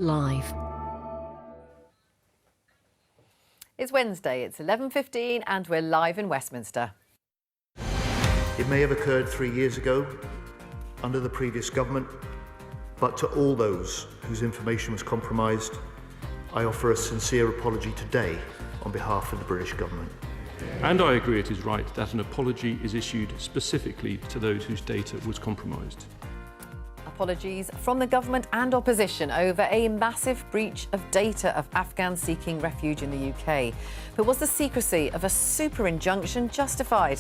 Live. It's Wednesday, it's 11:15 and we're live in Westminster. It may have occurred 3 years ago under the previous government, but to all those whose information was compromised, I offer a sincere apology today on behalf of the British government. And I agree it is right that an apology is issued specifically to those whose data was compromised. Apologies from the government and opposition over a massive breach of data of Afghans seeking refuge in the UK. But was the secrecy of a super injunction justified?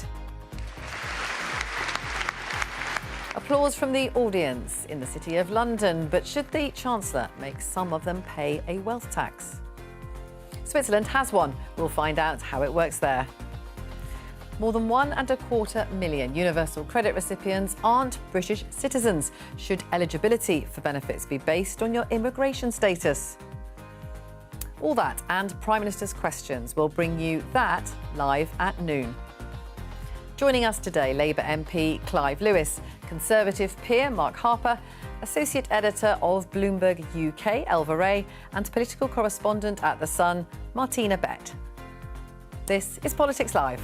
Applause from the audience in the City of London, but should the Chancellor make some of them pay a wealth tax? Switzerland has one. We'll find out how it works there. More than 1.25 million universal credit recipients aren't British citizens. Should eligibility for benefits be based on your immigration status? All that and Prime Minister's questions will bring you that live at noon. Joining us today, Labour MP Clive Lewis, Conservative peer Mark Harper, Associate Editor of Bloomberg UK Elva Ray, and political correspondent at The Sun Martina Bett. This is Politics Live.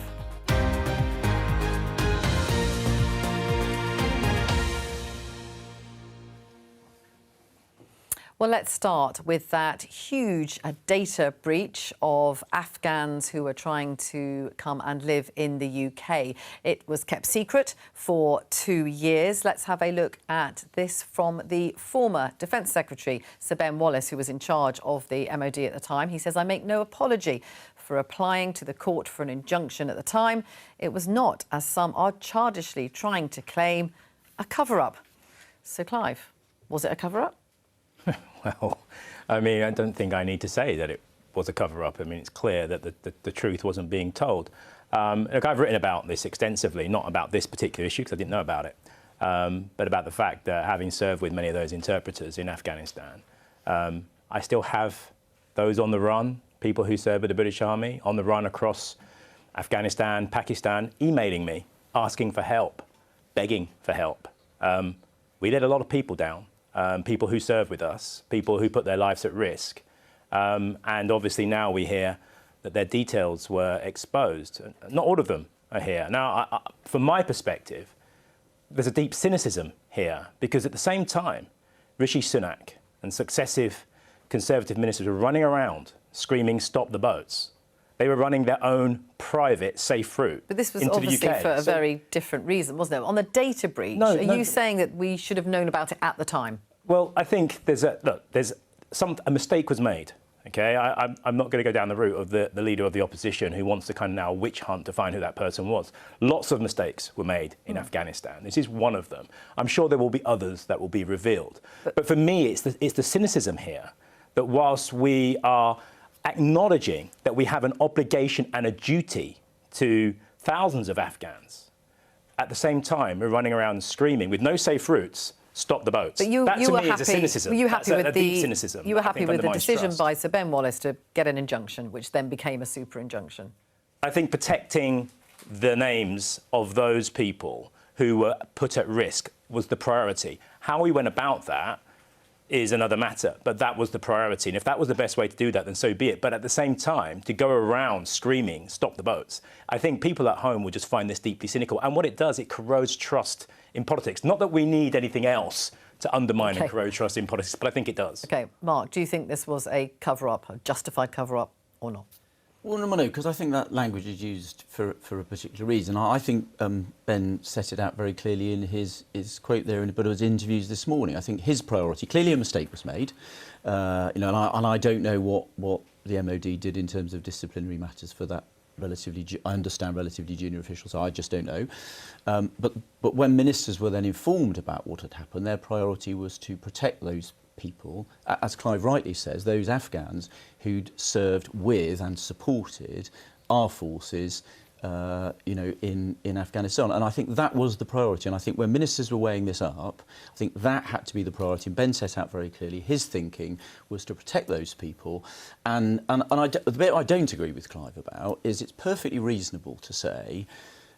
Well, let's start with that huge data breach of Afghans who were trying to come and live in the UK. It was kept secret for 2 years. Let's have a look at this from the former Defence Secretary, Sir Ben Wallace, who was in charge of the MOD at the time. He says, "I make no apology for applying to the court for an injunction at the time. It was not, as some are childishly trying to claim, a cover-up." So, Clive, was it a cover-up? Well, I mean, I don't think I need to say that it was a cover-up. I mean, it's clear that the truth wasn't being told. Look, I've written about this extensively, not about this particular issue because I didn't know about it, but about the fact that having served with many of those interpreters in Afghanistan, I still have those on the run, people who serve with the British Army, on the run across Afghanistan, Pakistan, emailing me, asking for help, begging for help. We let a lot of people down. People who serve with us, people who put their lives at risk. And obviously now we hear that their details were exposed. Not all of them are here. Now, from my perspective, there's a deep cynicism here because at the same time, Rishi Sunak and successive Conservative ministers were running around screaming, "Stop the boats." They were running their own private safe route. But this was into obviously the UK. for a very different reason, wasn't it? On the data breach, are you saying that we should have known about it at the time? Well, I think a mistake was made. OK, I'm not going to go down the route of the leader of the opposition who wants to kind of now witch hunt to find who that person was. Lots of mistakes were made in Afghanistan. This is one of them. I'm sure there will be others that will be revealed. But for me, it's the cynicism here that whilst we are acknowledging that we have an obligation and a duty to thousands of Afghans, at the same time we're running around screaming with no safe routes, "Stop the boats." But you were happy. Is a cynicism. Were you happy That's with a deep cynicism, You were happy with the decision trust. by Sir Ben Wallace to get an injunction, which then became a super injunction. I think protecting the names of those people who were put at risk was the priority. How we went about that is another matter, but that was the priority. And if that was the best way to do that, then so be it. But at the same time, to go around screaming, "Stop the boats," I think people at home will just find this deeply cynical. And what it does, it corrodes trust in politics. Not that we need anything else to undermine and corrode trust in politics, but I think it does. OK, Mark, do you think this was a cover-up, a justified cover-up, or not? Well, no, because I think that language is used for a particular reason. I think Ben set it out very clearly in his quote there in a bit of his interviews this morning. I think his priority, clearly a mistake was made, and I don't know what the MOD did in terms of disciplinary matters for that I understand relatively junior officials, so I just don't know. But when ministers were then informed about what had happened, their priority was to protect those people, as Clive rightly says, those Afghans who'd served with and supported our forces, in Afghanistan. And I think that was the priority. And I think when ministers were weighing this up, I think that had to be the priority. And Ben set out very clearly his thinking was to protect those people. And the bit I don't agree with Clive about is it's perfectly reasonable to say,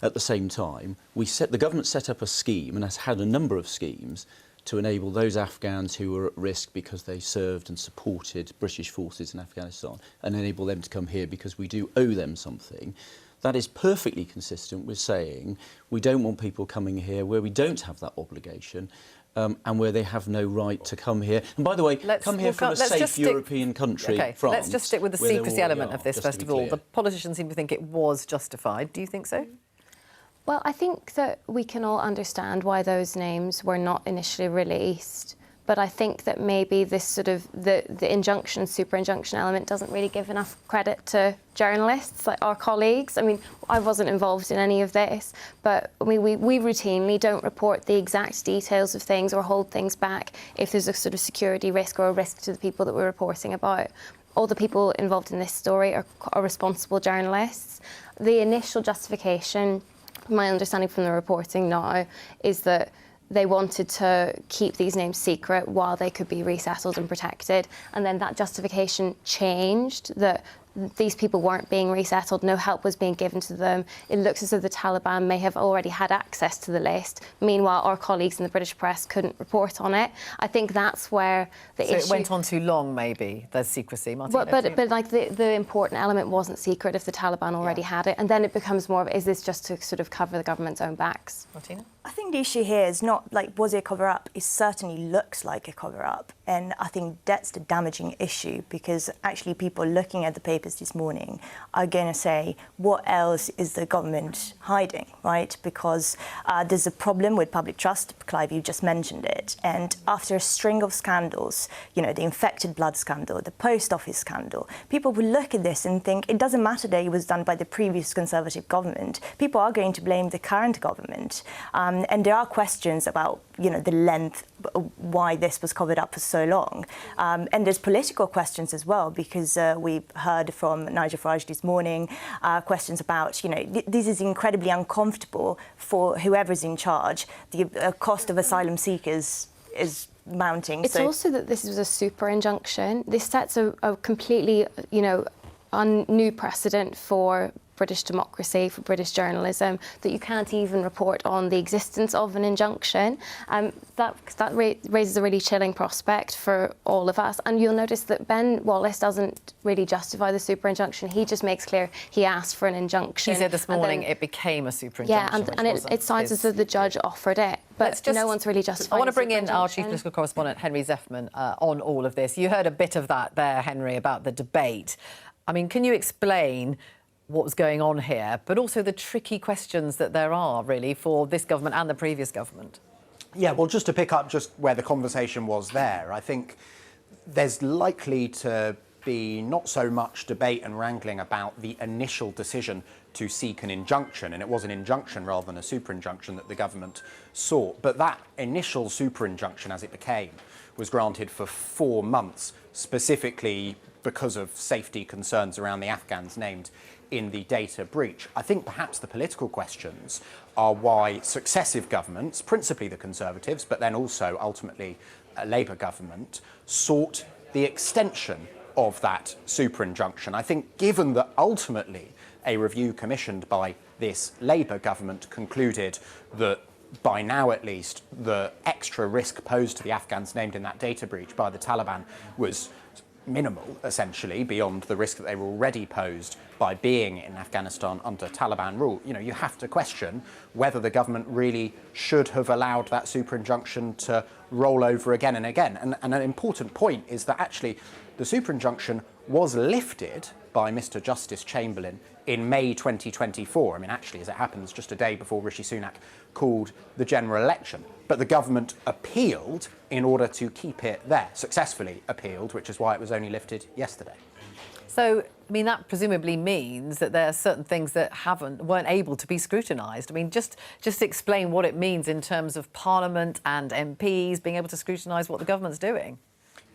at the same time, the government set up a scheme and has had a number of schemes to enable those Afghans who were at risk because they served and supported British forces in Afghanistan, and enable them to come here because we do owe them something. That is perfectly consistent with saying we don't want people coming here where we don't have that obligation, and where they have no right to come here. And by the way, come here from a safe European country, France. Let's just stick with the secrecy element of this, first of all. The politicians seem to think it was justified. Do you think so? Well, I think that we can all understand why those names were not initially released. But I think that maybe this sort of the injunction, super injunction element doesn't really give enough credit to journalists, like our colleagues. I mean, I wasn't involved in any of this, but I mean, we routinely don't report the exact details of things or hold things back if there's a sort of security risk or a risk to the people that we're reporting about. All the people involved in this story are responsible journalists. The initial justification, my understanding from the reporting now, is that they wanted to keep these names secret while they could be resettled and protected. And then that justification changed, that these people weren't being resettled, no help was being given to them. It looks as though the Taliban may have already had access to the list. Meanwhile, our colleagues in the British press couldn't report on it. I think that's where the issue... So it went on too long, maybe, the secrecy, Martina? But like the important element wasn't secret if the Taliban already had it. And then it becomes more of, is this just to sort of cover the government's own backs? Martina? I think the issue here is not like, was it a cover-up? It certainly looks like a cover-up. And I think that's the damaging issue, because actually people looking at the papers this morning are going to say, what else is the government hiding, right? Because there's a problem with public trust. Clive, you just mentioned it. And after a string of scandals, you know, the infected blood scandal, the post office scandal, people will look at this and think it doesn't matter that it was done by the previous Conservative government. People are going to blame the current government. And there are questions about, you know, the length, why this was covered up for so long. And there's political questions as well, because we heard from Nigel Farage this morning questions about, you know, this is incredibly uncomfortable for whoever's in charge. The cost of asylum seekers is mounting. It's also that this was a super injunction. This sets a completely, you know, new precedent for British democracy, for British journalism, that you can't even report on the existence of an injunction. That raises a really chilling prospect for all of us. And you'll notice that Ben Wallace doesn't really justify the super injunction. He just makes clear he asked for an injunction. He said this morning it became a super injunction. Yeah, and it sounds as though the judge offered it, but no one's really justified. I want to bring in our chief political correspondent, Henry Zeffman, on all of this. You heard a bit of that there, Henry, about the debate. I mean, can you explain what was going on here, but also the tricky questions that there are, really, for this government and the previous government? Yeah, well, just to pick up just where the conversation was there, I think there's likely to be not so much debate and wrangling about the initial decision to seek an injunction, and it was an injunction rather than a super injunction that the government sought. But that initial super injunction, as it became, was granted for 4 months, specifically because of safety concerns around the Afghans named in the data breach. I think perhaps the political questions are why successive governments, principally the Conservatives, but then also ultimately a Labour government, sought the extension of that super injunction. I think given that ultimately a review commissioned by this Labour government concluded that by now at least the extra risk posed to the Afghans named in that data breach by the Taliban was minimal, essentially, beyond the risk that they were already posed by being in Afghanistan under Taliban rule. You know, you have to question whether the government really should have allowed that super injunction to roll over again and again. And an important point is that actually the super injunction was lifted by Mr. Justice Chamberlain in May 2024. I mean, actually, as it happens, just a day before Rishi Sunak called the general election. But the government appealed in order to keep it there, successfully appealed, which is why it was only lifted yesterday. So, I mean, that presumably means that there are certain things that weren't able to be scrutinised. I mean, just explain what it means in terms of Parliament and MPs being able to scrutinise what the government's doing.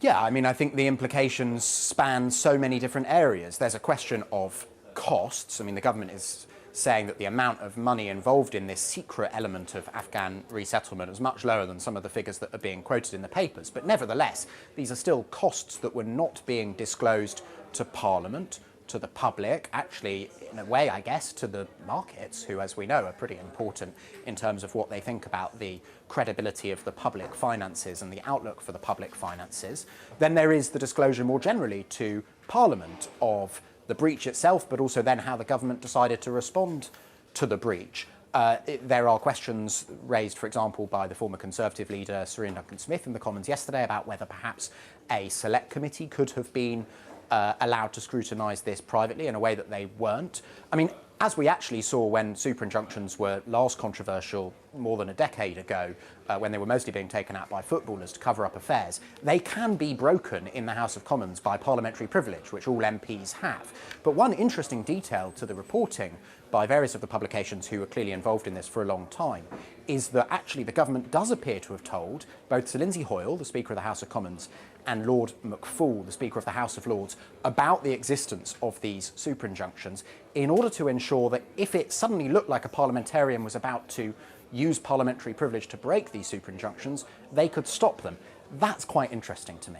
Yeah, I mean, I think the implications span so many different areas. There's a question of costs. I mean, the government is saying that the amount of money involved in this secret element of Afghan resettlement is much lower than some of the figures that are being quoted in the papers. But nevertheless, these are still costs that were not being disclosed to Parliament, to the public, actually, in a way, I guess, to the markets, who, as we know, are pretty important in terms of what they think about the credibility of the public finances and the outlook for the public finances. Then there is the disclosure more generally to Parliament of the breach itself, but also then how the government decided to respond to the breach. There are questions raised, for example, by the former Conservative leader, Sir Ian Duncan-Smith, in the Commons yesterday about whether perhaps a select committee could have been allowed to scrutinise this privately in a way that they weren't. I mean, as we actually saw when super injunctions were last controversial more than a decade ago, when they were mostly being taken out by footballers to cover up affairs, they can be broken in the House of Commons by parliamentary privilege, which all MPs have. But one interesting detail to the reporting by various of the publications who were clearly involved in this for a long time is that actually the government does appear to have told both Sir Lindsay Hoyle, the Speaker of the House of Commons, and Lord McFall, the Speaker of the House of Lords, about the existence of these super injunctions in order to ensure that if it suddenly looked like a parliamentarian was about to use parliamentary privilege to break these super injunctions, they could stop them. That's quite interesting to me.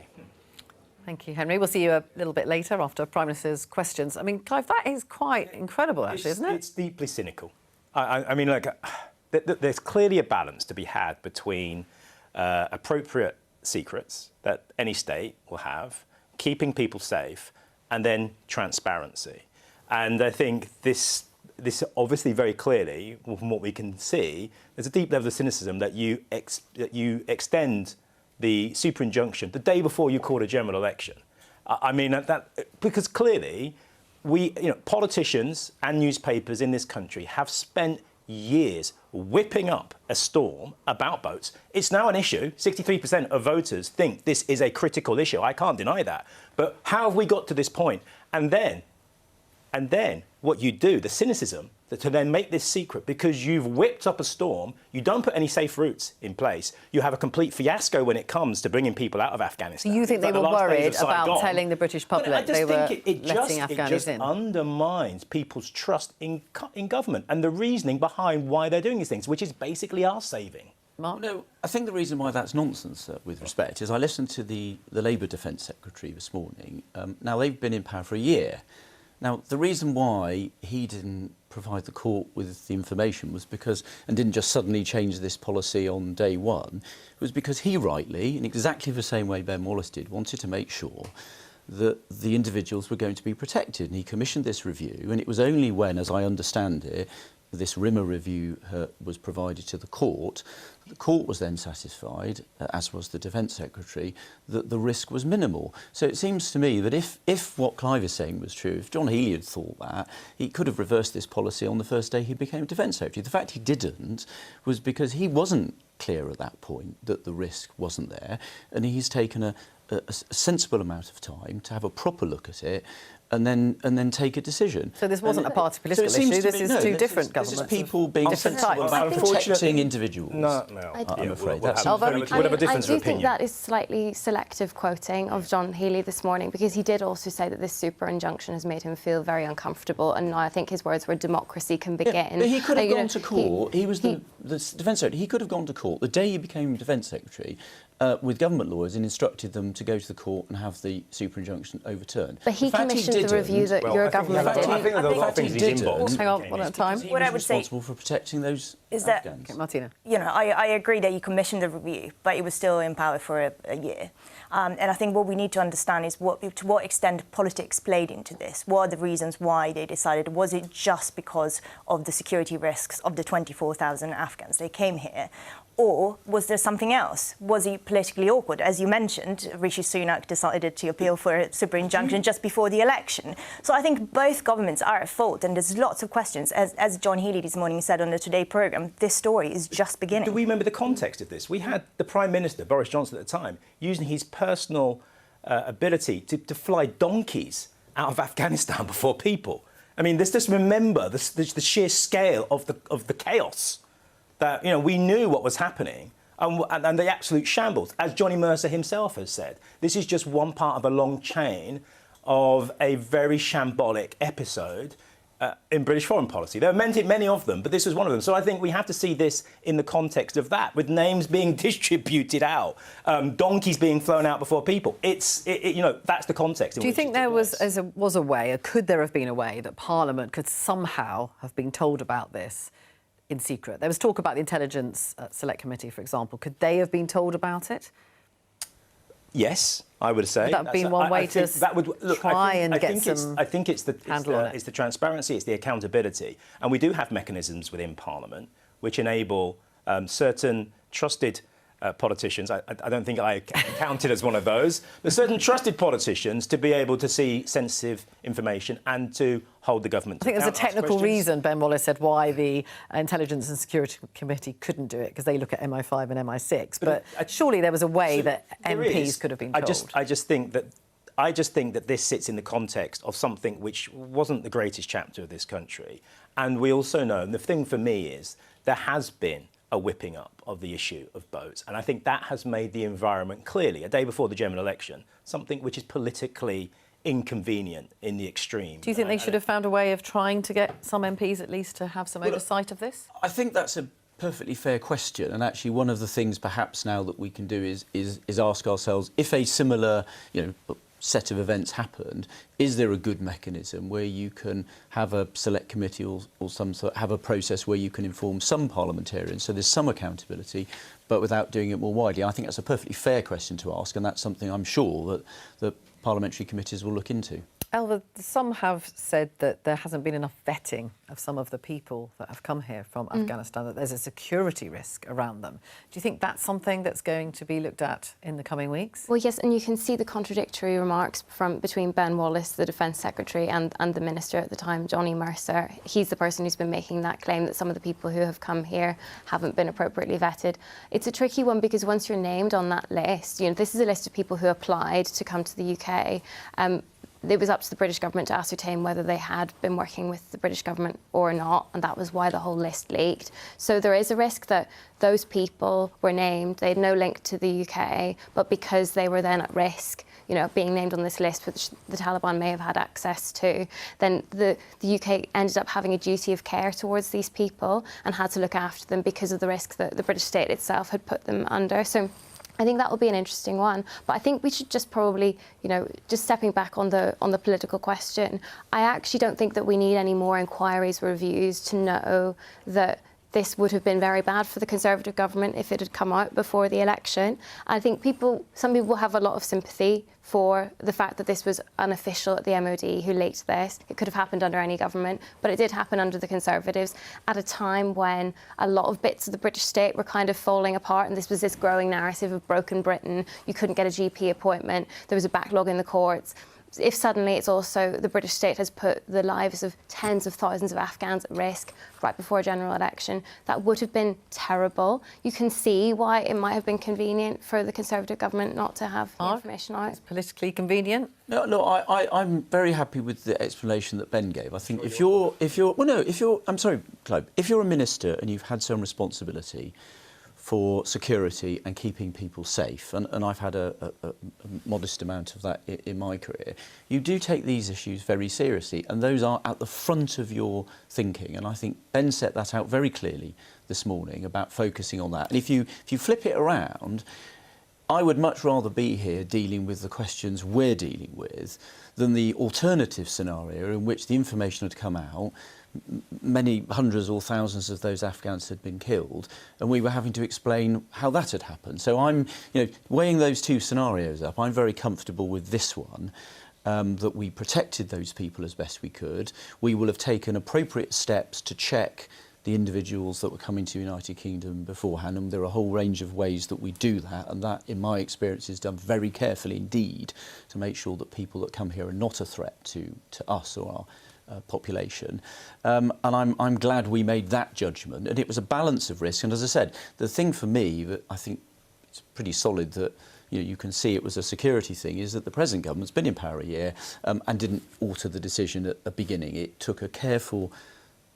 Thank you, Henry. We'll see you a little bit later after Prime Minister's questions. I mean, Clive, that is quite incredible, actually, isn't it? It's deeply cynical. I mean, like, there's clearly a balance to be had between appropriate secrets that any state will have, keeping people safe, and then transparency. And I think this obviously very clearly, from what we can see, there's a deep level of cynicism that you extend the super injunction the day before you call a general election. I mean, because clearly politicians and newspapers in this country have spent years whipping up a storm about boats. It's now an issue. 63% of voters think this is a critical issue. I can't deny that. But how have we got to this point? And then what you do, the cynicism, to then make this secret because you've whipped up a storm, you don't put any safe routes in place, you have a complete fiasco when it comes to bringing people out of Afghanistan. Do you think they were worried about telling the British public they were letting Afghanis in? It just undermines people's trust in government and the reasoning behind why they're doing these things, which is basically our saving. Mark? No, I think the reason why that's nonsense, with respect, is I listened to the Labour Defence Secretary this morning. Now, they've been in power for a year. Now, the reason why he didn't provide the court with the information was because, and didn't just suddenly change this policy on day one, was because he rightly, in exactly the same way Ben Wallace did, wanted to make sure that the individuals were going to be protected. And he commissioned this review, and it was only when, as I understand it, this RIMA review was provided to the court. The court was then satisfied, as was the Defence Secretary, that the risk was minimal. So it seems to me that if what Clive is saying was true, if John Healey had thought that, he could have reversed this policy on the first day he became Defence Secretary. The fact he didn't was because he wasn't clear at that point that the risk wasn't there, and he's taken a sensible amount of time to have a proper look at it and then take a decision. So this wasn't a party political issue, this is two different governments. This is people being sensible about protecting individuals. No. I'm afraid that's I do think that is slightly selective quoting of John Healey this morning, because he did also say that this super injunction has made him feel very uncomfortable, and now I think his words were democracy can begin. Yeah, but he could have gone to court. He was the Defence Secretary. He could have gone to court the day he became Defence Secretary with government lawyers and instructed them to go to the court and have the super injunction overturned. But he commissioned the review that your government did. I think there's a lot of things he's involved. Hang on, one at a time. What I would say responsible for protecting those is that, Afghans. Okay, Martina. you know, I agree that you commissioned the review, but it was still in power for a year. And I think what we need to understand is to what extent politics played into this. What are the reasons why they decided? Was it just because of the security risks of the 24,000 Afghans they came here? Or was there something else? Was it politically awkward? As you mentioned, Rishi Sunak decided to appeal for a super injunction just before the election. So I think both governments are at fault, and there's lots of questions. As John Healey this morning said on the Today programme, this story is just beginning. Do we remember the context of this? We had the Prime Minister, Boris Johnson at the time, using his personal ability to fly donkeys out of Afghanistan before people. I mean, let's just remember the sheer scale of the chaos. That, we knew what was happening and the absolute shambles. As Johnny Mercer himself has said, this is just one part of a long chain of a very shambolic episode in British foreign policy. There are many of them, but this was one of them. So I think we have to see this in the context of that, with names being distributed out, donkeys being flown out before people. That's the context. Do you think there was a way, or could there have been a way, that Parliament could somehow have been told about this in secret? There was talk about the Intelligence Select Committee, for example. Could they have been told about it? Yes, I would say. Would that have been one way to try and get some I think it's handle on it? It's the transparency, it's the accountability. And we do have mechanisms within Parliament which enable certain trusted politicians, I don't think I counted as one of those, but certain trusted politicians to be able to see sensitive information and to hold the government to account. I think there's a technical reason, Ben Wallace said, why the Intelligence and Security Committee couldn't do it, because they look at MI5 and MI6. But surely there was a way that MPs could have been told. I just think that this sits in the context of something which wasn't the greatest chapter of this country. And we also know, and the thing for me is, there has been a whipping up of the issue of boats. And I think that has made the environment clearly, a day before the general election, something which is politically inconvenient in the extreme. Do you think they should have found a way of trying to get some MPs at least to have some oversight of this? I think that's a perfectly fair question, and actually one of the things perhaps now that we can do is ask ourselves, if a similar, set of events happened, is there a good mechanism where you can have a select committee or some sort, have a process where you can inform some parliamentarians, so there's some accountability, but without doing it more widely? I think that's a perfectly fair question to ask, and that's something I'm sure that parliamentary committees will look into. Elva, some have said that there hasn't been enough vetting of some of the people that have come here from Afghanistan, that there's a security risk around them. Do you think that's something that's going to be looked at in the coming weeks? Well, yes, and you can see the contradictory remarks between Ben Wallace, the Defence Secretary, and the Minister at the time, Johnny Mercer. He's the person who's been making that claim that some of the people who have come here haven't been appropriately vetted. It's a tricky one because once you're named on that list, this is a list of people who applied to come to the UK. It was up to the British government to ascertain whether they had been working with the British government or not, and that was why the whole list leaked. So there is a risk that those people were named, they had no link to the UK, but because they were then at risk, being named on this list, which the Taliban may have had access to, then the UK ended up having a duty of care towards these people and had to look after them because of the risk that the British state itself had put them under. So I think that will be an interesting one. But I think we should just probably, just stepping back on the political question, I actually don't think that we need any more inquiries or reviews to know that this would have been very bad for the Conservative government if it had come out before the election. I think some people have a lot of sympathy for the fact that this was an official at the MOD who leaked this. It could have happened under any government, but it did happen under the Conservatives at a time when a lot of bits of the British state were kind of falling apart, and this was this growing narrative of broken Britain. You couldn't get a GP appointment. There was a backlog in the courts. If suddenly it's also the British state has put the lives of tens of thousands of Afghans at risk right before a general election, that would have been terrible. You can see why it might have been convenient for the Conservative government not to have the information out. It's politically convenient. No, I'm very happy with the explanation that Ben gave. I think I'm sorry, Clive, if you're a minister and you've had some responsibility for security and keeping people safe, and I've had a modest amount of that in my career, you do take these issues very seriously, and those are at the front of your thinking. And I think Ben set that out very clearly this morning about focusing on that. And if you flip it around, I would much rather be here dealing with the questions we're dealing with than the alternative scenario in which the information had come out, many hundreds or thousands of those Afghans had been killed, and we were having to explain how that had happened. So I'm, weighing those two scenarios up, I'm very comfortable with this one, that we protected those people as best we could. We will have taken appropriate steps to check the individuals that were coming to the United Kingdom beforehand, and there are a whole range of ways that we do that, and that, in my experience, is done very carefully indeed to make sure that people that come here are not a threat to us or our population. And I'm glad we made that judgment, and it was a balance of risk. And as I said, the thing for me that I think it's pretty solid that you can see it was a security thing is that the present government's been in power a year and didn't alter the decision at the beginning. It took a careful,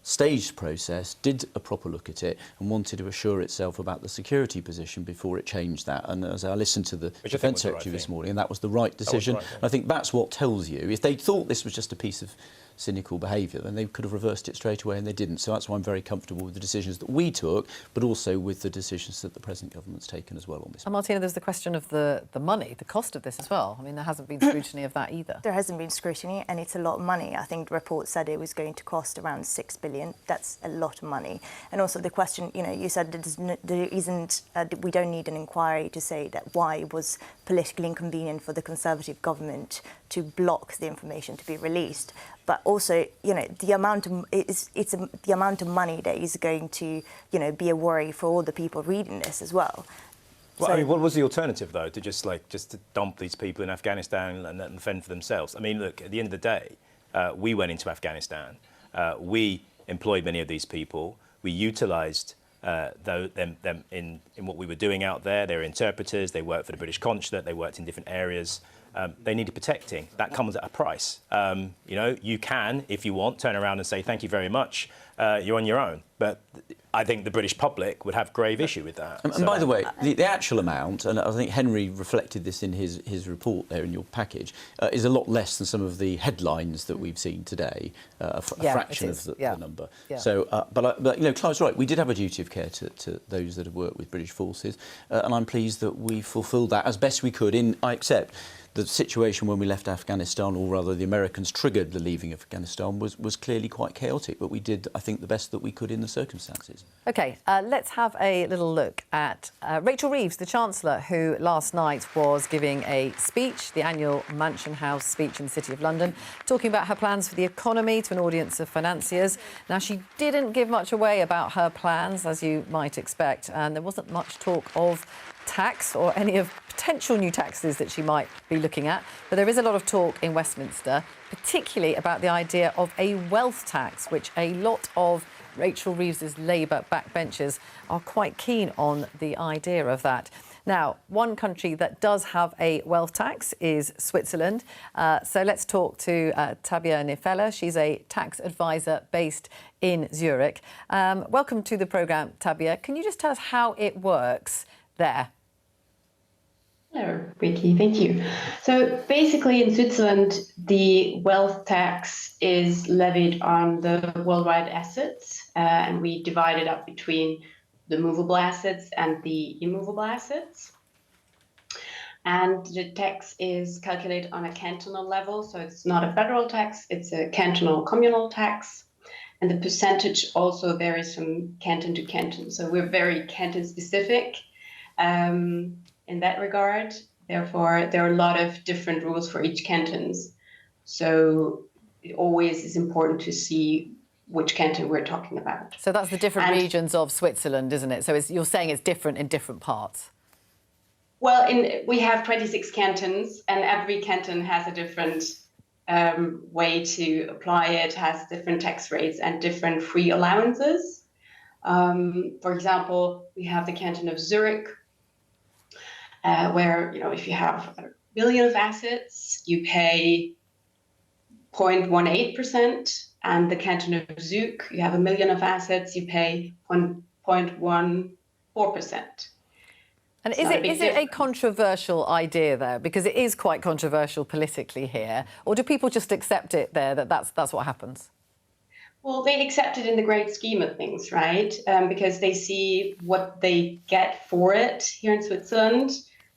staged process, did a proper look at it, and wanted to assure itself about the security position before it changed that. And as I listened to the Defence Secretary this morning, and that was the right decision. I think that's what tells you. If they thought this was just a piece of cynical behaviour, then they could have reversed it straight away, and they didn't. So that's why I'm very comfortable with the decisions that we took, but also with the decisions that the present government's taken as well on this. And Martina, there's the question of the money, the cost of this as well. I mean, there hasn't been scrutiny of that either. There hasn't been scrutiny, and it's a lot of money. I think the report said it was going to cost around $6 billion. That's a lot of money. And also the question, you said we don't need an inquiry to say that why it was politically inconvenient for the Conservative government to block the information to be released. But also, the amount of the amount of money that is going to, be a worry for all the people reading this as well. Well, I mean, what was the alternative, though, to just to dump these people in Afghanistan and let them fend for themselves? I mean, look, at the end of the day, we went into Afghanistan. We employed many of these people. We utilised them in what we were doing out there. They were interpreters. They worked for the British consulate. They worked in different areas. They needed protecting. That comes at a price. You can, if you want, turn around and say, thank you very much. You're on your own. But I think the British public would have grave issue with that. And by the way, the actual amount, and I think Henry reflected this in his report there in your package, is a lot less than some of the headlines that we've seen today, a fraction of the number. Yeah. So, but Clive's right, we did have a duty of care to those that have worked with British forces, and I'm pleased that we fulfilled that as best we could. I accept the situation when we left Afghanistan, or rather the Americans triggered the leaving of Afghanistan, was clearly quite chaotic, but we did, I think, the best that we could in the circumstances. OK, let's have a little look at Rachel Reeves, the Chancellor, who last night was giving a speech, the annual Mansion House speech in the City of London, talking about her plans for the economy to an audience of financiers. Now, she didn't give much away about her plans, as you might expect, and there wasn't much talk of tax or any of potential new taxes that she might be looking at. But there is a lot of talk in Westminster, particularly about the idea of a wealth tax, which a lot of Rachel Reeves's Labour backbenchers are quite keen on the idea of that. Now, one country that does have a wealth tax is Switzerland. So let's talk to Tabia Nifella. She's a tax advisor based in Zurich. Welcome to the programme, Tabia. Can you just tell us how it works there? Hello, Ricky. Thank you. So basically in Switzerland, the wealth tax is levied on the worldwide assets, and we divide it up between the movable assets and the immovable assets. And the tax is calculated on a cantonal level, so it's not a federal tax, it's a cantonal communal tax. And the percentage also varies from canton to canton. So we're very canton specific. In that regard, therefore, there are a lot of different rules for each cantons. So it always is important to see which canton we're talking about. So that's the different regions of Switzerland, isn't it? So you're saying it's different in different parts? Well, we have 26 cantons, and every canton has a different way to apply it, has different tax rates and different free allowances. For example, we have the canton of Zurich, where, if you have $1 billion of assets, you pay 0.18%, and the canton of Zug, you have $1 million of assets, you pay 0.14%. And is it a controversial idea there? Because it is quite controversial politically here. Or do people just accept it there, that's what happens? Well, they accept it in the great scheme of things, right? Because they see what they get for it here in Switzerland.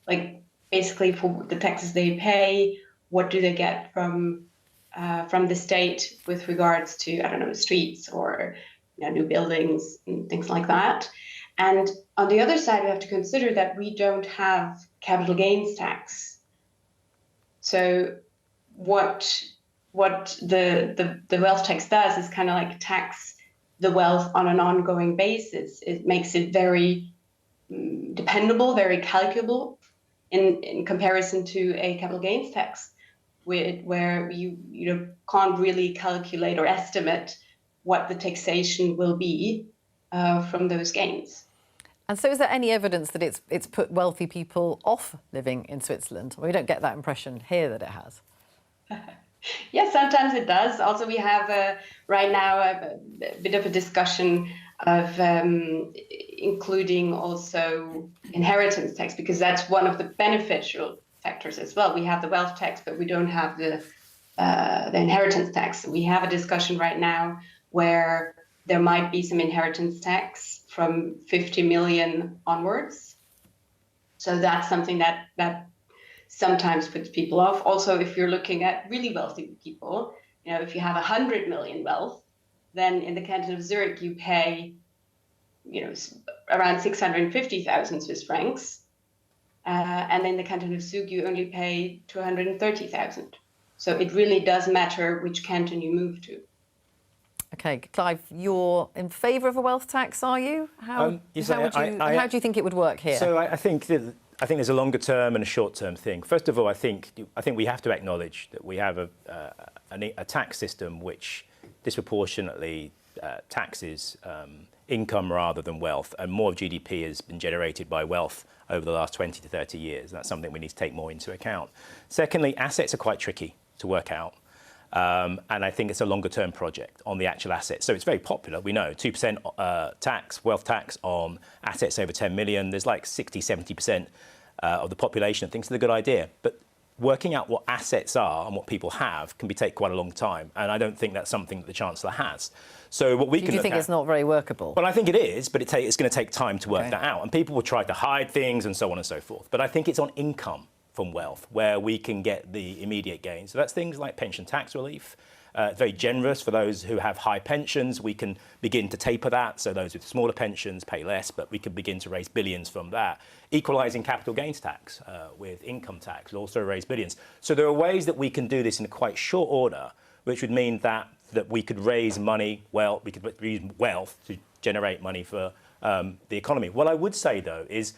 Like, basically, for the taxes they pay, what do they get from the state with regards to, I don't know, streets or new buildings and things like that. And on the other side, we have to consider that we don't have capital gains tax. So what the wealth tax does is kind of like tax the wealth on an ongoing basis. It makes it very dependable, very calculable in comparison to a capital gains tax, where you can't really calculate or estimate what the taxation will be from those gains. And so is there any evidence that it's put wealthy people off living in Switzerland? We don't get that impression here that it has. Yes, sometimes it does. Also, we have right now a bit of a discussion of including also inheritance tax, because that's one of the beneficial factors as well. We have the wealth tax, but we don't have the the inheritance tax. We have a discussion right now where there might be some inheritance tax from 50 million onwards. So that's something that sometimes puts people off. Also, if you're looking at really wealthy people, if you have 100 million wealth, then in the canton of Zurich you pay, around 650,000 Swiss francs, and in the canton of Zug you only pay 230,000. So it really does matter which canton you move to. Okay, Clive, you're in favour of a wealth tax, are you? How do you think it would work here? So I think there's a longer term and a short term thing. First of all, I think we have to acknowledge that we have a tax system which disproportionately taxes income rather than wealth, and more of GDP has been generated by wealth over the last 20 to 30 years. That's something we need to take more into account. Secondly, assets are quite tricky to work out. And I think it's a longer term project on the actual assets. So it's very popular, we know, 2% tax, wealth tax on assets over 10 million. There's like 60, 70% of the population that thinks it's a good idea. But working out what assets are and what people have can take quite a long time. And I don't think that's something that the Chancellor has. So what we can you think it's not very workable? Well, I think it is, but it's going to take time to work that out. And people will try to hide things and so on and so forth. But I think it's on income from wealth where we can get the immediate gains. So that's things like pension tax relief. It's very generous for those who have high pensions. We can begin to taper that, so those with smaller pensions pay less, but we can begin to raise billions from that. Equalising capital gains tax with income tax will also raise billions. So there are ways that we can do this in a quite short order, which would mean that we could raise money, we could use wealth to generate money for the economy. What I would say, though, is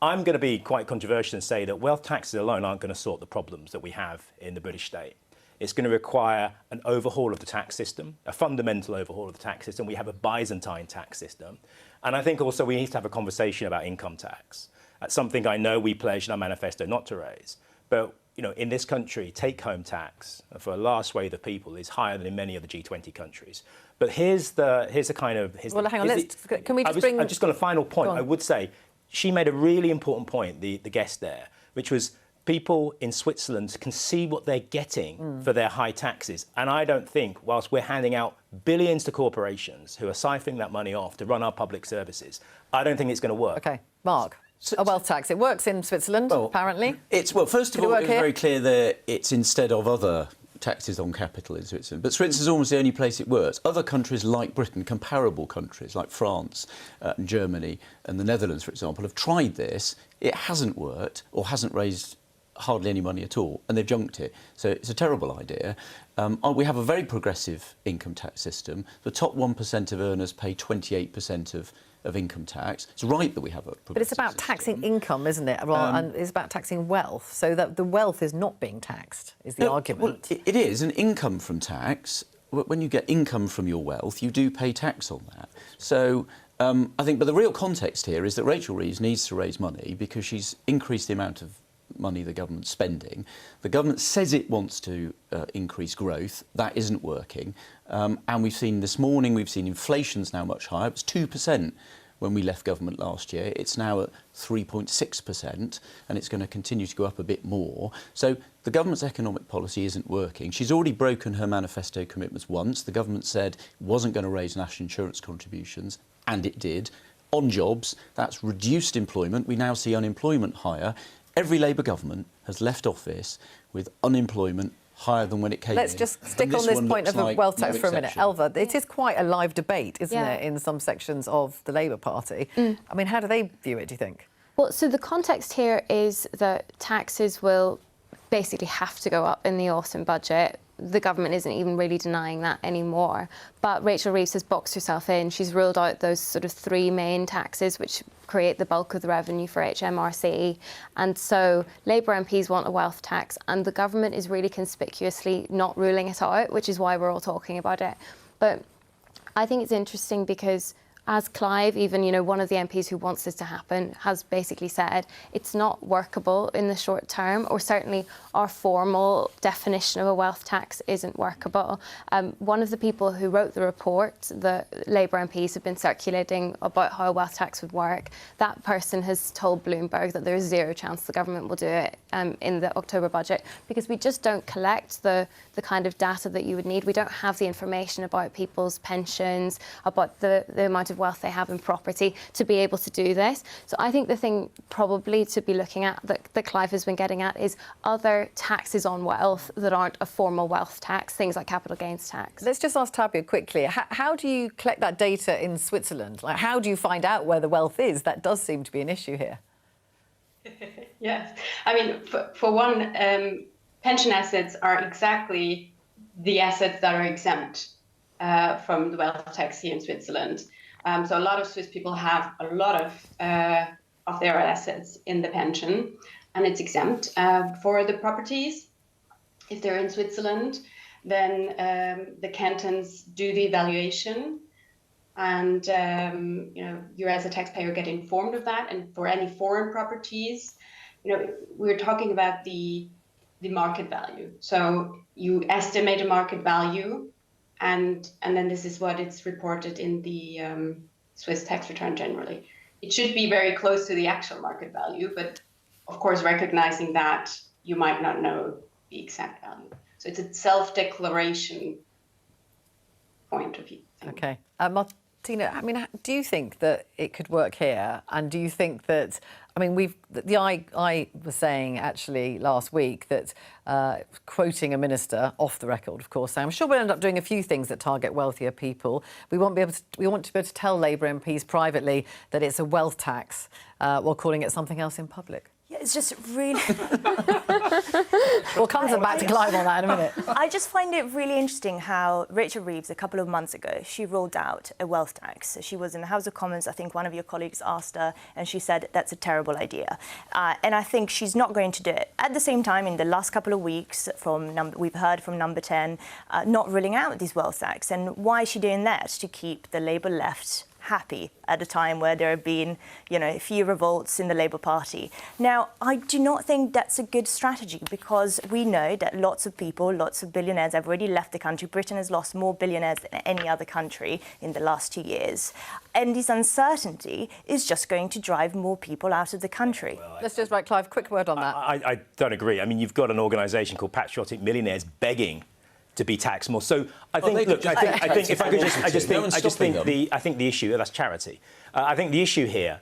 I'm going to be quite controversial and say that wealth taxes alone aren't going to sort the problems that we have in the British state. It's going to require an overhaul of the tax system, a fundamental overhaul of the tax system. We have a Byzantine tax system. And I think also we need to have a conversation about income tax. That's something I know we pledged in our manifesto not to raise. But in this country, take-home tax for a large swathe of people is higher than in many of the G20 countries. But here's the kind of... Well, hang on, can we just bring... I've just got a final point. I would say she made a really important point, the guest there, which was people in Switzerland can see what they're getting for their high taxes. And I don't think, whilst we're handing out billions to corporations who are siphoning that money off to run our public services, I don't think it's going to work. OK, Mark. A wealth tax. It works in Switzerland, apparently. First of all, it's very clear that it's instead of other taxes on capital in Switzerland. But Switzerland's almost the only place it works. Other countries like Britain, comparable countries like France and Germany and the Netherlands, for example, have tried this. It hasn't worked or hasn't raised hardly any money at all, and they've junked it. So it's a terrible idea. We have a very progressive income tax system. The top 1% of earners pay 28% of income tax. It's right that we have a progressive But it's about system. Taxing income, isn't it? Well, and it's about taxing wealth, so that the wealth is not being taxed, is the argument. Well, it is an income from tax. When you get income from your wealth, you do pay tax on that. So I think, but the real context here is that Rachel Reeves needs to raise money because she's increased the amount of money the government's spending. The government says it wants to increase growth. That isn't working. And we've seen this morning, inflation's now much higher. It was 2% when we left government last year. It's now at 3.6%, and it's going to continue to go up a bit more. So the government's economic policy isn't working. She's already broken her manifesto commitments once. The government said it wasn't going to raise national insurance contributions, and it did. On jobs, that's reduced employment. We now see unemployment higher. Every Labour government has left office with unemployment higher than when it came in. Let's just stick on this point of a wealth tax for a minute. Elva, it is quite a live debate, isn't it, in some sections of the Labour Party? I mean, how do they view it, do you think? Well, so the context here is that taxes will basically have to go up in the autumn budget. The government isn't even really denying that anymore. But Rachel Reeves has boxed herself in. She's ruled out those sort of three main taxes which create the bulk of the revenue for HMRC. And so Labour MPs want a wealth tax, and the government is really conspicuously not ruling it out, which is why we're all talking about it. But I think it's interesting because as Clive, even, you know, one of the MPs who wants this to happen, has basically said it's not workable in the short term, or certainly our formal definition of a wealth tax isn't workable. One of the people who wrote the report, the Labour MPs have been circulating about how a wealth tax would work. That person has told Bloomberg that there's zero chance the government will do it in the October budget, because we just don't collect the kind of data that you would need. We don't have the information about people's pensions, about the amount of wealth they have in property to be able to do this. So I think the thing probably to be looking at that Clive has been getting at is other taxes on wealth that aren't a formal wealth tax, things like capital gains tax. Let's just ask Tabia quickly, how do you collect that data in Switzerland? Like, how do you find out where the wealth is? That does seem to be an issue here. Yes. I mean, for one, pension assets are exactly the assets that are exempt from the wealth tax here in Switzerland. So a lot of Swiss people have a lot of their assets in the pension, and it's exempt. For the properties, if they're in Switzerland, then the cantons do the evaluation, and you know, you as a taxpayer get informed of that. And for any foreign properties, you know, we're talking about the market value. So you estimate a market value, and then this is what it's reported in the Swiss tax return generally. It should be very close to the actual market value, but of course recognizing that you might not know the exact value. So it's a self-declaration point of view. Okay. Martina, I mean, do you think that it could work here? And do you think that, I mean, I was saying actually last week that, quoting a minister, off the record, of course, saying, I'm sure we'll end up doing a few things that target wealthier people. We want to be able to tell Labour MPs privately that it's a wealth tax while calling it something else in public. Yeah, it's just really... We'll come back to Clive on that in a minute. I just find it really interesting how Rachel Reeves, a couple of months ago, she rolled out a wealth tax. She was in the House of Commons. I think one of your colleagues asked her, and she said, that's a terrible idea. And I think she's not going to do it. At the same time, in the last couple of weeks, we've heard from Number 10, not ruling out this wealth tax. And why is she doing that? To keep the Labour left happy at a time where there have been, you know, a few revolts in the Labour Party. Now, I do not think that's a good strategy, because we know that lots of people, lots of billionaires have already left the country. Britain has lost more billionaires than any other country in the last 2 years. And this uncertainty is just going to drive more people out of the country. Well, let's just write, Clive, quick word on that. I don't agree. I mean, you've got an organisation called Patriotic Millionaires begging to be taxed more. So I think, look, I think if I could just, I think the issue, that's charity. I think the issue here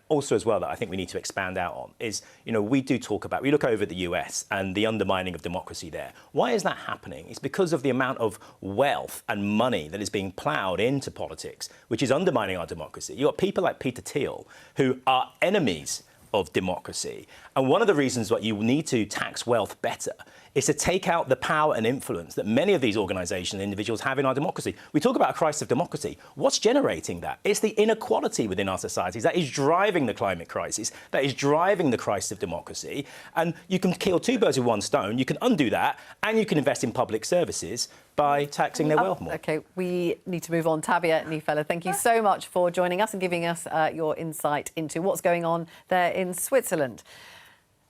also as well that I think we need to expand out on is, you know, we look over the US and the undermining of democracy there. Why is that happening? It's because of the amount of wealth and money that is being ploughed into politics, which is undermining our democracy. You've got people like Peter Thiel who are enemies of democracy. And one of the reasons why you need to tax wealth better is to take out the power and influence that many of these organisations and individuals have in our democracy. We talk about a crisis of democracy. What's generating that? It's the inequality within our societies that is driving the climate crisis, that is driving the crisis of democracy. And you can kill two birds with one stone. You can undo that, and you can invest in public services by taxing their wealth more. OK, we need to move on. Tabia Niefella, thank you so much for joining us and giving us your insight into what's going on there in Switzerland.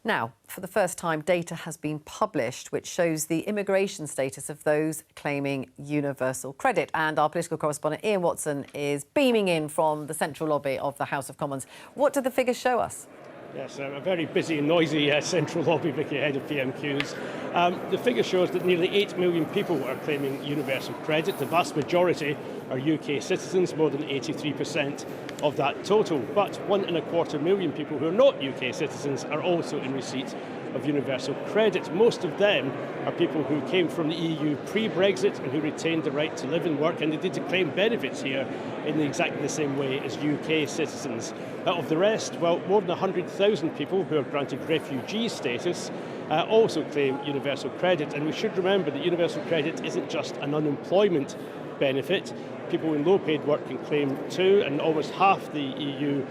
Now, for the first time, data has been published which shows the immigration status of those claiming universal credit. And our political correspondent, Ian Watson, is beaming in from the central lobby of the House of Commons. What do the figures show us? Yes, a very busy and noisy central lobby, Vicky, ahead of PMQs. The figure shows that nearly 8 million people are claiming universal credit. The vast majority are UK citizens, more than 83% of that total. But 1.25 million people who are not UK citizens are also in receipt of universal credit. Most of them are people who came from the EU pre-Brexit and who retained the right to live and work, and they did to claim benefits here in exactly the same way as UK citizens. Of the rest, well, more than 100,000 people who are granted refugee status also claim universal credit. And we should remember that universal credit isn't just an unemployment benefit. People in low-paid work can claim too, and almost half the EU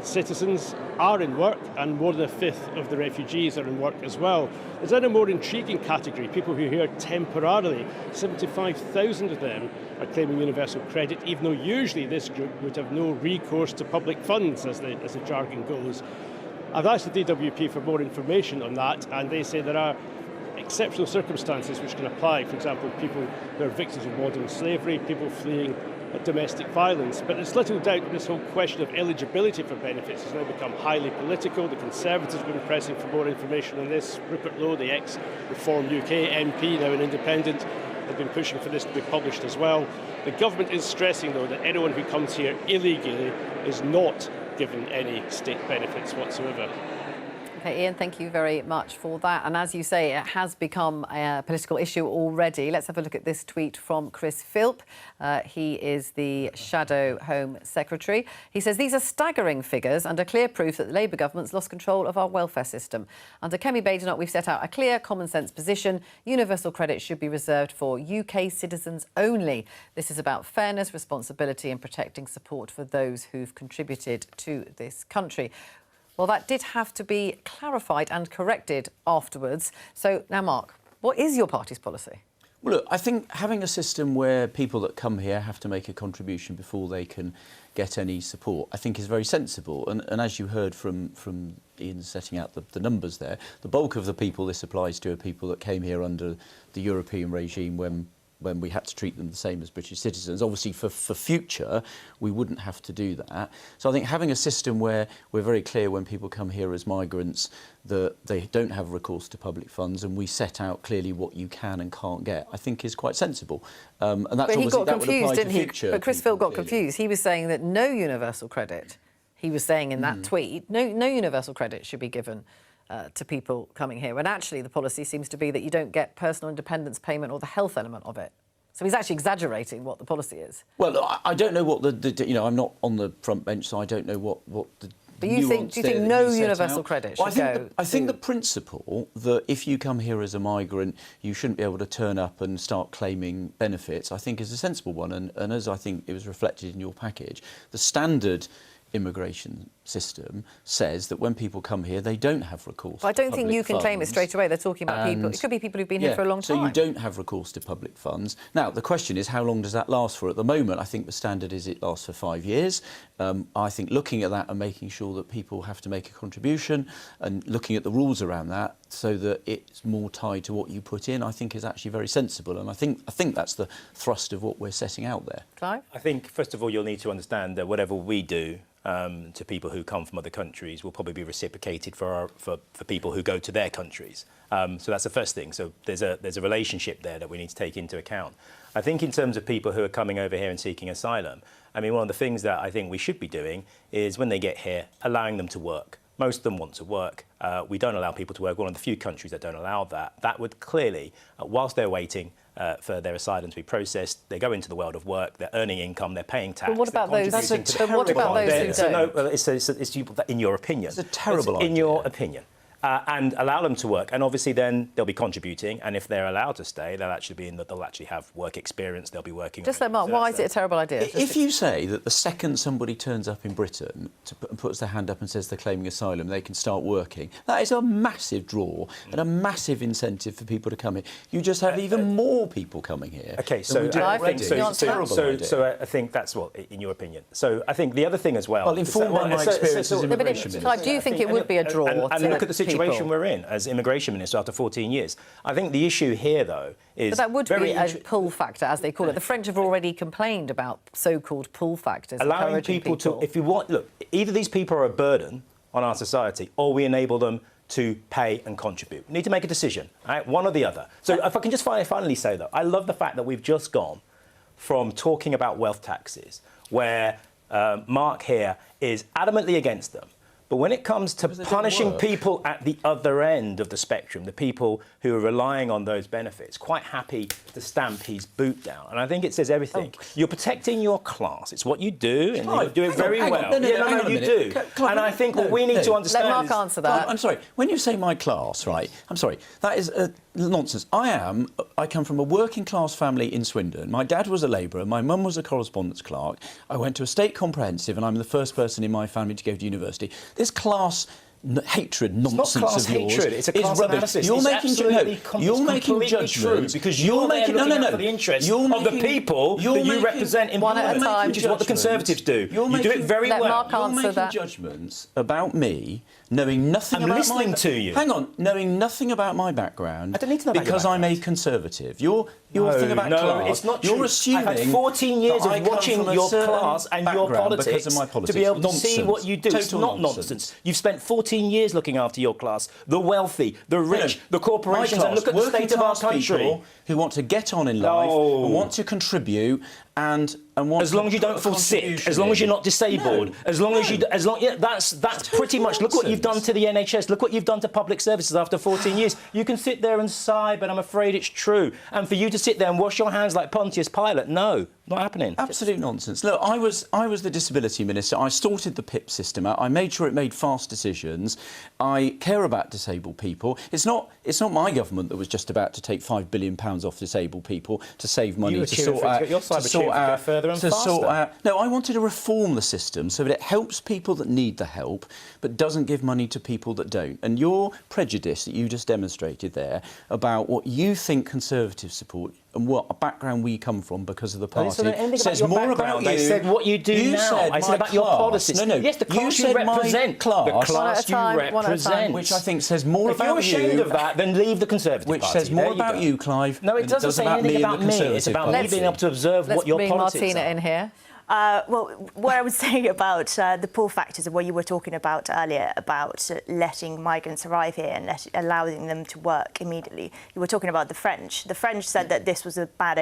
citizens are in work, and more than a fifth of the refugees are in work as well. There's then a more intriguing category, people who are here temporarily. 75,000 of them are claiming universal credit, even though usually this group would have no recourse to public funds, as the jargon goes. I've asked the DWP for more information on that, and they say there are exceptional circumstances which can apply. For example, people who are victims of modern slavery, people fleeing domestic violence. But there's little doubt that this whole question of eligibility for benefits has now become highly political. The Conservatives have been pressing for more information on this. Rupert Lowe, the ex-Reform UK MP, now an independent, has been pushing for this to be published as well. The government is stressing, though, that anyone who comes here illegally is not given any state benefits whatsoever. Okay, Ian, thank you very much for that. And as you say, it has become a political issue already. Let's have a look at this tweet from Chris Philp. He is the Shadow Home Secretary. He says, these are staggering figures and are clear proof that the Labour government's lost control of our welfare system. Under Kemi Badenoch, we've set out a clear, common-sense position. Universal credit should be reserved for UK citizens only. This is about fairness, responsibility and protecting support for those who've contributed to this country. Well, that did have to be clarified and corrected afterwards. So now, Mark, what is your party's policy? Well, look, I think having a system where people that come here have to make a contribution before they can get any support, I think is very sensible. And as you heard from Ian setting out the numbers there, the bulk of the people this applies to are people that came here under the European regime when we had to treat them the same as British citizens. Obviously, for future, we wouldn't have to do that. So I think having a system where we're very clear when people come here as migrants that they don't have recourse to public funds, and we set out clearly what you can and can't get, I think is quite sensible. And that's but he got confused, didn't he? But Chris Philp got confused. He was saying that no universal credit, he was saying in that tweet, no universal credit should be given to people coming here, when actually the policy seems to be that you don't get personal independence payment or the health element of it. So he's actually exaggerating what the policy is. Well, I don't know what I'm not on the front bench, so I don't know what the But do you think no universal credit should go? I think the principle that if you come here as a migrant, you shouldn't be able to turn up and start claiming benefits, I think is a sensible one. And as I think it was reflected in your package, the standard immigration system says that when people come here, they don't have recourse to public funds. I don't think you can claim it straight away. They're talking about people. It could be people who've been here for a long time. So you don't have recourse to public funds. Now, the question is, how long does that last for? At the moment, I think the standard is it lasts for 5 years. I think looking at that and making sure that people have to make a contribution and looking at the rules around that so that it's more tied to what you put in, I think is actually very sensible. And I think that's the thrust of what we're setting out there. Clive? I think, first of all, you'll need to understand that whatever we do to people who come from other countries will probably be reciprocated for people who go to their countries. So that's the first thing. So there's a relationship there that we need to take into account. I think in terms of people who are coming over here and seeking asylum, I mean, one of the things that I think we should be doing is when they get here, allowing them to work. Most of them want to work. We don't allow people to work. We're one of the few countries that don't allow that. That would clearly, whilst they're waiting for their asylum to be processed, they go into the world of work, they're earning income, they're paying tax. But what about those who don't? It's in your opinion. It's a terrible idea. In your opinion. And allow them to work, and obviously then they'll be contributing, and if they're allowed to stay, they'll actually have work experience, they'll be working. Just like Mark, why is it a terrible idea? If you say that the second somebody turns up in Britain and puts their hand up and says they're claiming asylum, they can start working, that is a massive draw and a massive incentive for people to come here. You just have even more people coming here. Okay, so I think that's what, in your opinion. So I think the other thing as well. Well, informed by my experience as immigration minister. Do you think it would be a draw? And look at the situation we're in as immigration minister after 14 years. I think the issue here, though, is but that would be a pull factor, as they call it. The French have already complained about so-called pull factors. Allowing people to, if you want, look, either these people are a burden on our society, or we enable them to pay and contribute. We need to make a decision, right? One or the other. So if I can just finally say, though, I love the fact that we've just gone from talking about wealth taxes, where Mark here is adamantly against them. But when it comes to punishing people at the other end of the spectrum, the people who are relying on those benefits, quite happy to stamp his boot down. And I think it says everything. Oh. You're protecting your class. It's what you do, and you do it very well. No, you do. And I think what we need to understand Let Mark answer that. I'm sorry. When you say my class, right, I'm sorry, that is nonsense. I come from a working class family in Swindon. My dad was a labourer, my mum was a correspondence clerk. I went to a state comprehensive and I'm the first person in my family to go to university. This class hatred nonsense it's not class of yours hatred, it's a class is rubbish. analysis. You're It's making absolutely you're making completely judgments true, because you're making looking out for the interests of the people that you represent in one at a Parliament, time. which is what the Conservatives do. You do it very Let well. Mark You're answer making that. judgments about me, knowing nothing I'm about listening my... to you. Hang on, knowing nothing about my background. I don't need to know about your because I'm a Conservative. Your thing about class. It's not true. You're assuming. I've had 14 years that I of come watching from a your certain class and your background politics, because of my politics. to be able to see Nonsense. what you do. It's Total not nonsense. You've spent 14 years looking after your class, the wealthy, the rich, the corporations, my and look at class, the state of our working class country. people who want to get on in life, No. and want to contribute, and want as to long as you put don't a fall sick, contribution as long as you're in. not disabled, No. as long as you, that's pretty much. Look what you've done to the NHS. Look what you've done to public services after 14 years. You can sit there and sigh, but I'm afraid it's true. And for you to sit there and wash your hands like Pontius Pilate, no, not happening. Absolute nonsense. Look, I was the disability minister. I sorted the PIP system out. I made sure it made fast decisions. I care about disabled people. It's not my government that was just about to take £5 billion off disabled people to save money to sort out. No, I wanted to reform the system so that it helps people that need the help, but doesn't give money to people that don't. And your prejudice that you just demonstrated there about what you think Conservatives support and what background we come from because of the party says more about you. I said what you do now. I said about your policies. No, yes, the class you you represent. The class you represent. Which I think says more if about you're ashamed you. of that, then leave the Conservative Which Party. says more about you, Clive. No, it doesn't say anything about me. It's about me being able to observe what your politics are. Let's bring Martina in here. Well, what I would say about the pull factors of what you were talking about earlier, about letting migrants arrive here and allowing them to work immediately. You were talking about the French. The French said that this is a bad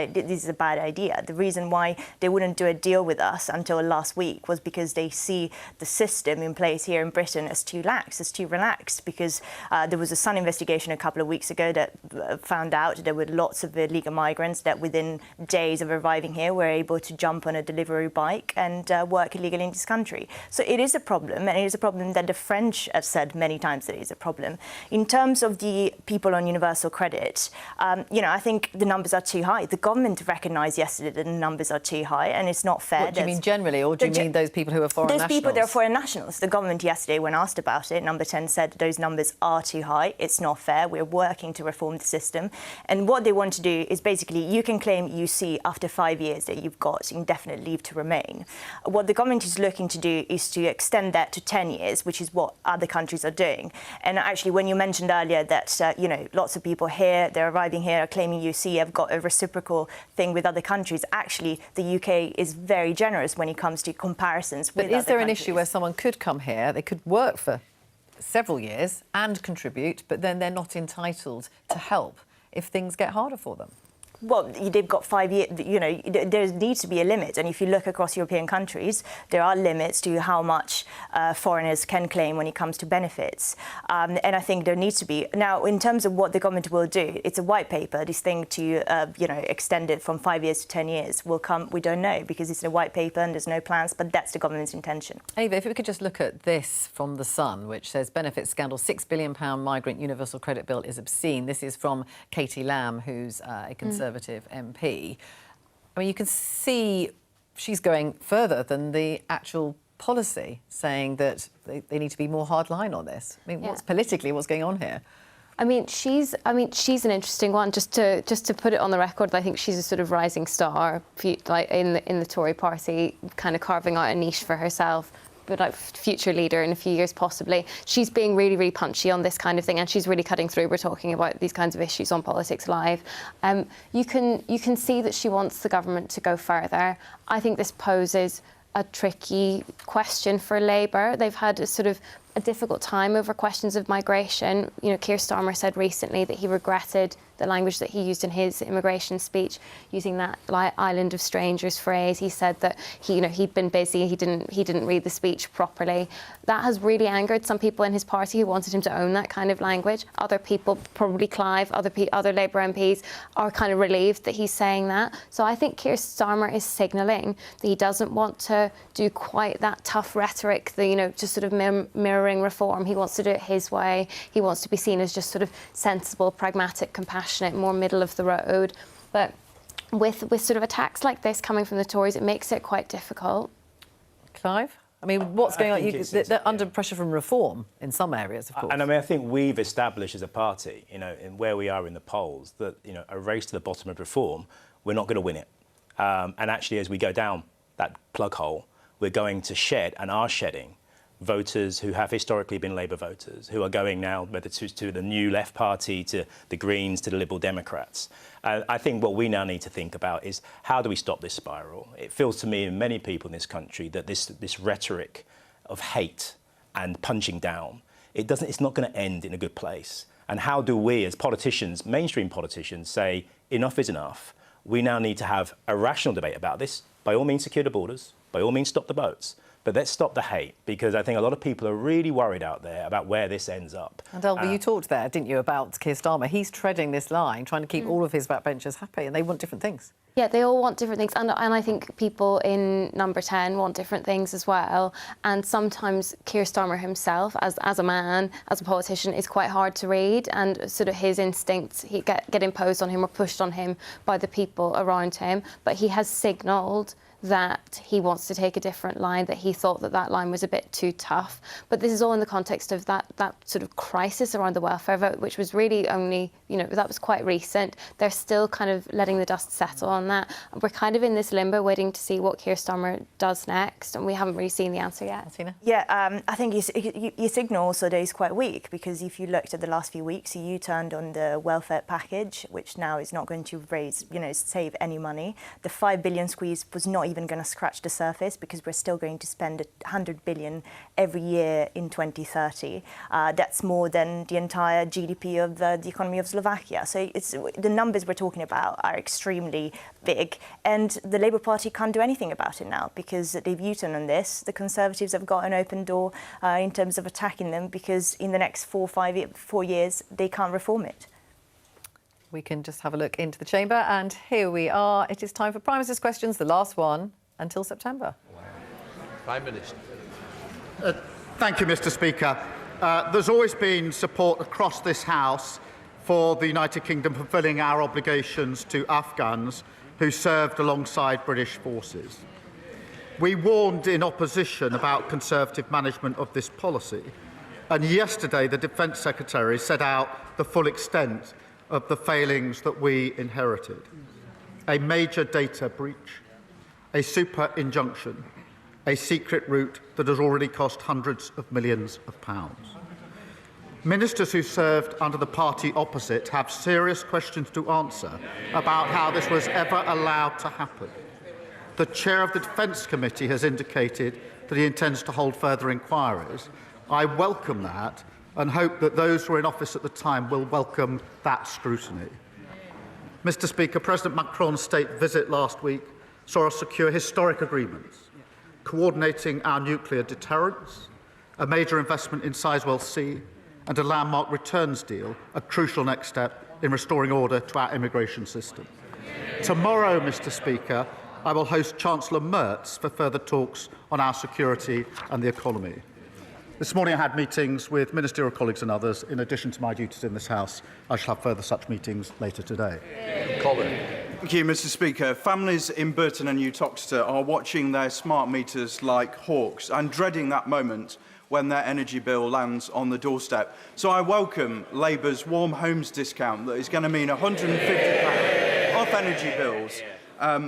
idea. The reason why they wouldn't do a deal with us until last week was because they see the system in place here in Britain as too lax, as too relaxed, because there was a Sun investigation a couple of weeks ago that found out there were lots of illegal migrants that within days of arriving here were able to jump on a delivery bike and work illegally in this country. So it is a problem, and it is a problem that the French have said many times that it is a problem. In terms of the people on universal credit, I think the numbers are too high. The government recognised yesterday that the numbers are too high, and it's not fair. What do you mean generally, or do you mean those people who are foreign nationals? Those people that are foreign nationals. The government yesterday, when asked about it, Number 10 said those numbers are too high. It's not fair. We're working to reform the system. And what they want to do is basically you can claim UC after 5 years that you've got indefinite leave to remain. What the government is looking to do is to extend that to 10 years, which is what other countries are doing. And actually, when you mentioned earlier that, lots of people here, they're arriving here, are claiming UC, have got a reciprocal thing with other countries. Actually, the UK is very generous when it comes to comparisons with other countries. But is there an issue where someone could come here, they could work for several years and contribute, but then they're not entitled to help if things get harder for them? Well, they've got 5 years, there needs to be a limit. And if you look across European countries, there are limits to how much foreigners can claim when it comes to benefits. And I think there needs to be. Now, in terms of what the government will do, it's a white paper. This thing to, extend it from 5 years to 10 years will come, we don't know, because it's a white paper and there's no plans, but that's the government's intention. Ava, if we could just look at this from The Sun, which says benefits scandal, £6 billion migrant universal credit bill is obscene. This is from Katie Lamb, who's a Conservative MP. I mean, you can see she's going further than the actual policy, saying that they need to be more hardline on this. I mean, what's going on here? I mean, she's an interesting one. Just to put it on the record, I think she's a sort of rising star, like in the Tory party, kind of carving out a niche for herself. But like future leader in a few years, possibly. She's being really, really punchy on this kind of thing, and she's really cutting through. We're talking about these kinds of issues on Politics Live. You can see that she wants the government to go further. I think this poses a tricky question for Labour. They've had a difficult time over questions of migration. Keir Starmer said recently that he regretted the language that he used in his immigration speech, using that like "island of strangers" phrase. He said that he'd been busy, he didn't read the speech properly. That has really angered some people in his party who wanted him to own that kind of language. Other people, probably Clive, other Labour MPs, are kind of relieved that he's saying that. So I think Keir Starmer is signalling that he doesn't want to do quite that tough rhetoric, just sort of mirroring reform. He wants to do it his way. He wants to be seen as just sort of sensible, pragmatic, compassionate compassionate, more middle of the road. But with sort of attacks like this coming from the Tories, it makes it quite difficult. Clive? I mean, what's going on? They're under pressure from reform in some areas, of course. And I mean, I think we've established as a party, you know, in where we are in the polls, that, you know, a race to the bottom of reform, we're not going to win it. And actually, as we go down that plug hole, we're going to shed, and are shedding, voters who have historically been Labour voters, who are going now, whether it's to the new Left Party, to the Greens, to the Liberal Democrats. I think what we now need to think about is, how do we stop this spiral? It feels to me and many people in this country that this rhetoric of hate and punching down, it's not going to end in a good place. And how do we, as politicians, mainstream politicians, say enough is enough? We now need to have a rational debate about this. By all means, secure the borders. By all means, stop the boats. But let's stop the hate, because I think a lot of people are really worried out there about where this ends up. And Elva, you talked there, didn't you, about Keir Starmer? He's treading this line, trying to keep all of his backbenchers happy, and they want different things. Yeah, they all want different things. And I think people in number 10 want different things as well. And sometimes Keir Starmer himself, as a man, as a politician, is quite hard to read. And sort of his instincts get imposed on him or pushed on him by the people around him. But he has signalled that he wants to take a different line, that he thought that line was a bit too tough. But this is all in the context of that sort of crisis around the welfare vote, which was really only, you know, that was quite recent. They're still kind of letting the dust settle on that. We're kind of in this limbo waiting to see what Keir Starmer does next, and we haven't really seen the answer yet. Martina? Yeah, I think your signal also there is quite weak, because if you looked at the last few weeks, you turned on the welfare package, which now is not going to raise, you know, save any money. The 5 billion squeeze was not even going to scratch the surface, because we're still going to spend 100 billion every year in 2030. That's more than the entire GDP of the economy of Slovakia. So the numbers we're talking about are extremely big, and the Labour Party can't do anything about it now, because they've U-turned on this. The Conservatives have got an open door in terms of attacking them, because in the next 4 years they can't reform it. We can just have a look into the chamber, and here we are. It is time for Prime Minister's questions, the last one until September. Prime Minister. Thank you, Mr. Speaker. There's always been support across this House for the United Kingdom fulfilling our obligations to Afghans who served alongside British forces. We warned in opposition about Conservative management of this policy, and yesterday the Defence Secretary set out the full extent of the failings that we inherited. A major data breach, a super injunction, a secret route that has already cost hundreds of millions of pounds. Ministers who served under the party opposite have serious questions to answer about how this was ever allowed to happen. The chair of the Defence Committee has indicated that he intends to hold further inquiries. I welcome that, and hope that those who were in office at the time will welcome that scrutiny. Mr. Speaker, President Macron's state visit last week saw us secure historic agreements, coordinating our nuclear deterrence, a major investment in Sizewell C, and a landmark returns deal, a crucial next step in restoring order to our immigration system. Tomorrow, Mr. Speaker, I will host Chancellor Merz for further talks on our security and the economy. This morning I had meetings with ministerial colleagues and others. In addition to my duties in this House, I shall have further such meetings later today. Colin. Thank you, Mr. Speaker. Families in Burton and Uttoxeter are watching their smart meters like hawks and dreading that moment when their energy bill lands on the doorstep. So I welcome Labour's Warm Homes discount that is going to mean £150 off energy bills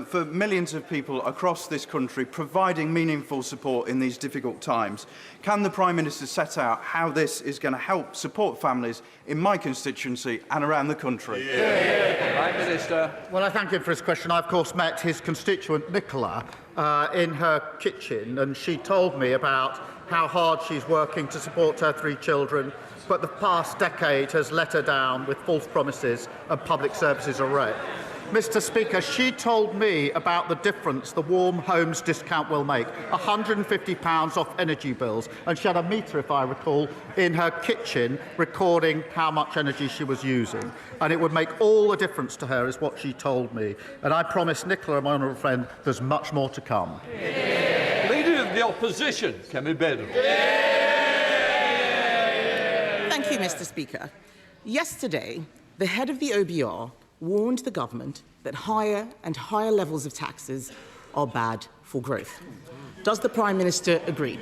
for millions of people across this country, providing meaningful support in these difficult times. Can the Prime Minister set out how this is going to help support families in my constituency and around the country? Prime Minister. Well, I thank him for his question. I, of course, met his constituent Nicola in her kitchen, and she told me about how hard she's working to support her 3 children, but the past decade has let her down with false promises and public services array. Mr. Speaker, she told me about the difference the Warm Homes discount will make, £150 off energy bills, and she had a meter, if I recall, in her kitchen recording how much energy she was using. And it would make all the difference to her, is what she told me. And I promise Nicola, my honourable friend, there's much more to come. Leader of the Opposition, Kemi Beddoe. Thank you, Mr. Speaker. Yesterday, the head of the OBR warned the government that higher and higher levels of taxes are bad for growth. Does the Prime Minister agree?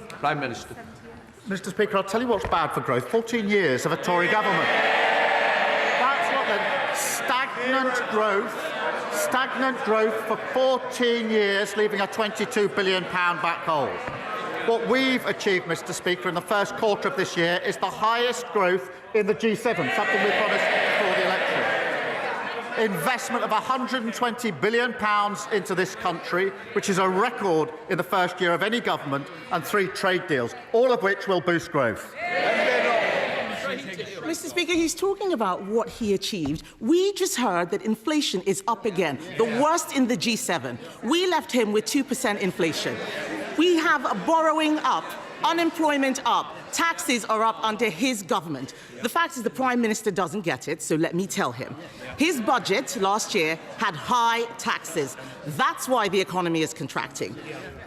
Prime Minister. Mr. Speaker, I'll tell you what's bad for growth. 14 years of a Tory government. That's what the stagnant growth for 14 years, leaving a £22 billion black hole. What we've achieved, Mr. Speaker, in the first quarter of this year is the highest growth in the G7, something we promised before the election. Investment of £120 billion into this country, which is a record in the first year of any government, and 3 trade deals, all of which will boost growth. Mr. Speaker, he's talking about what he achieved. We just heard that inflation is up again, the worst in the G7. We left him with 2% inflation. We have a borrowing up, unemployment up, taxes are up under his government. The fact is the Prime Minister doesn't get it, so let me tell him. His budget last year had high taxes. That's why the economy is contracting.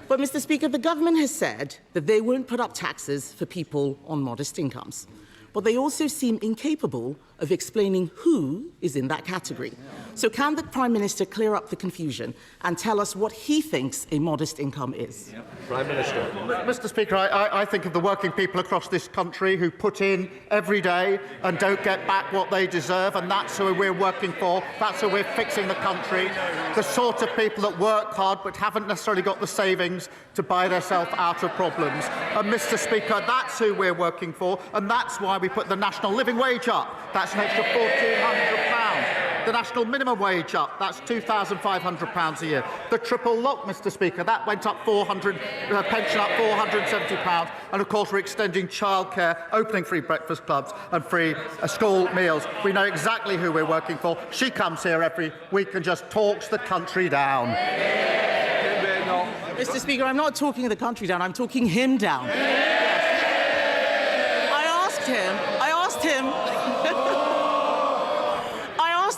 But, Mr. Speaker, the government has said that they won't put up taxes for people on modest incomes. But they also seem incapable of explaining who is in that category. So can the Prime Minister clear up the confusion and tell us what he thinks a modest income is? Prime Minister. Mr. Speaker, I think of the working people across this country who put in every day and don't get back what they deserve, and that's who we're working for. That's who we're fixing the country. The sort of people that work hard but haven't necessarily got the savings to buy themselves out of problems. And, Mr. Speaker, that's who we're working for, and that's why we put the national living wage up. That's an extra £1,400. The national minimum wage up, that's £2,500 a year. The triple lock, Mr. Speaker, that went up pension up £470. And of course, we're extending childcare, opening free breakfast clubs and free school meals. We know exactly who we're working for. She comes here every week and just talks the country down. Mr. Speaker, I'm not talking the country down, I'm talking him down. I asked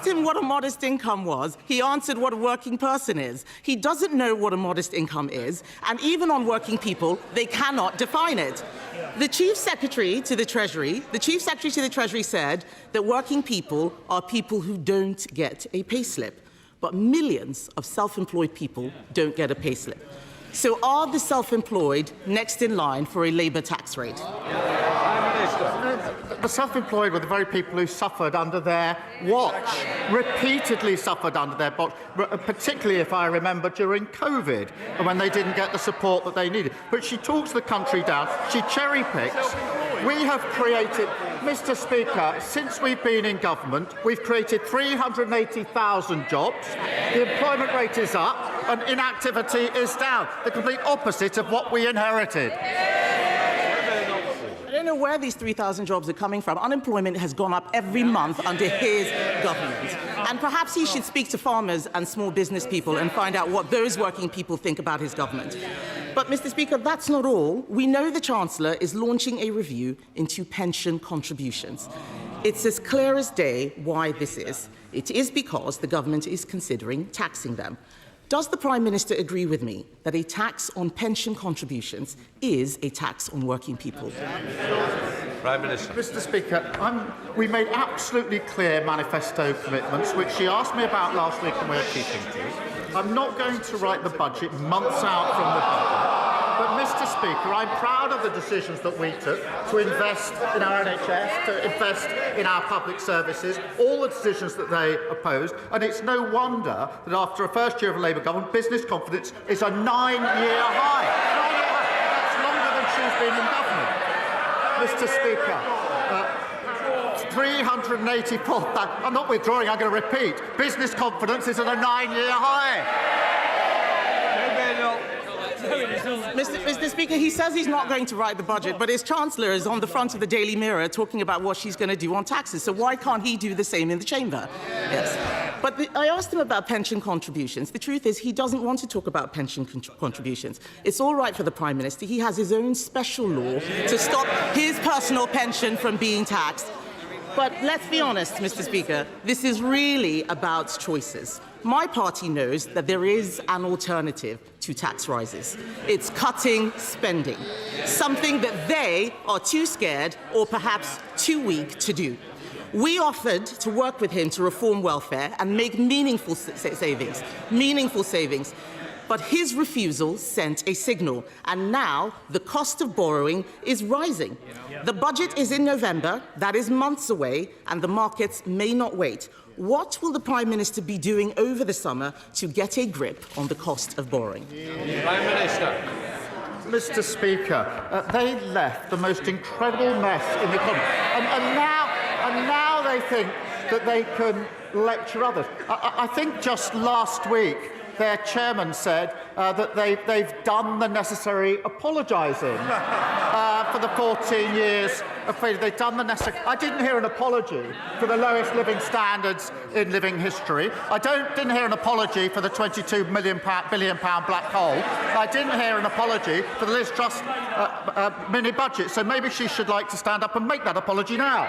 him what a modest income was. He answered what a working person is. He doesn't know what a modest income is, and even on working people, they cannot define it. The Chief Secretary to the Treasury said that working people are people who don't get a payslip, but millions of self-employed people don't get a payslip. So are the self-employed next in line for a Labour tax rate? The self-employed were the very people who suffered under their watch, repeatedly suffered under their watch, particularly, if I remember, during COVID, and when they didn't get the support that they needed. But she talks the country down, she cherry-picks. We have created, Mr. Speaker, since we've been in government, we've created 380,000 jobs, the employment rate is up, and inactivity is down, the complete opposite of what we inherited. I don't know where these 3,000 jobs are coming from. Unemployment has gone up every month under his government. And perhaps he should speak to farmers and small business people and find out what those working people think about his government. But, Mr. Speaker, that's not all. We know the Chancellor is launching a review into pension contributions. It's as clear as day why this is. It is because the government is considering taxing them. Does the Prime Minister agree with me that a tax on pension contributions is a tax on working people? Prime Minister. Mr. Speaker, we made absolutely clear manifesto commitments, which she asked me about last week and we're keeping to. I'm not going to write the budget months out from the budget. But, Mr. Speaker, I'm proud of the decisions that we took to invest in our NHS, to invest in our public services, all the decisions that they opposed. And it's no wonder that after a first year of a Labour government, business confidence is a 9-year high. That's longer than she's been in government. Mr. Speaker, 384,000. I'm not withdrawing, I'm going to repeat. Business confidence is at a 9-year high. Mr. Speaker, he says he's not going to write the budget, but his Chancellor is on the front of the Daily Mirror talking about what she's going to do on taxes. So why can't he do the same in the chamber? Yes. But I asked him about pension contributions. The truth is he doesn't want to talk about pension contributions. It's all right for the Prime Minister. He has his own special law to stop his personal pension from being taxed. But let's be honest, Mr. Speaker, this is really about choices. My party knows that there is an alternative to tax rises. It's cutting spending, something that they are too scared or perhaps too weak to do. We offered to work with him to reform welfare and make meaningful savings. But his refusal sent a signal, and now the cost of borrowing is rising. The budget is in November, that is months away, and the markets may not wait. What will the Prime Minister be doing over the summer to get a grip on the cost of borrowing? Prime Minister. Mr. Speaker, they left the most incredible mess in the economy, and now they think that they can lecture others. I think just last week their chairman said that they've done the necessary apologising for the 14 years of failure. They've done the necessary. I didn't hear an apology for the lowest living standards in living history. I didn't hear an apology for the £22 billion black hole. I didn't hear an apology for the Liz Truss mini budget. So maybe she should like to stand up and make that apology now.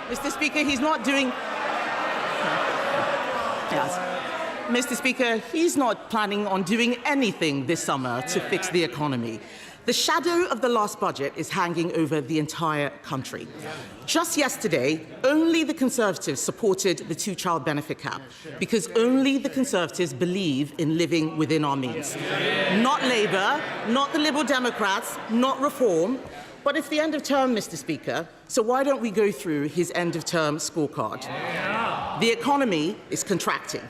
Mr. Speaker, he's not doing... Yes. Mr. Speaker, he's not planning on doing anything this summer to fix the economy. The shadow of the last budget is hanging over the entire country. Just yesterday, only the Conservatives supported the two-child benefit cap, because only the Conservatives believe in living within our means. Not Labour, not the Liberal Democrats, not Reform. But it's the end of term, Mr. Speaker, so why don't we go through his end-of-term scorecard? The economy is contracting.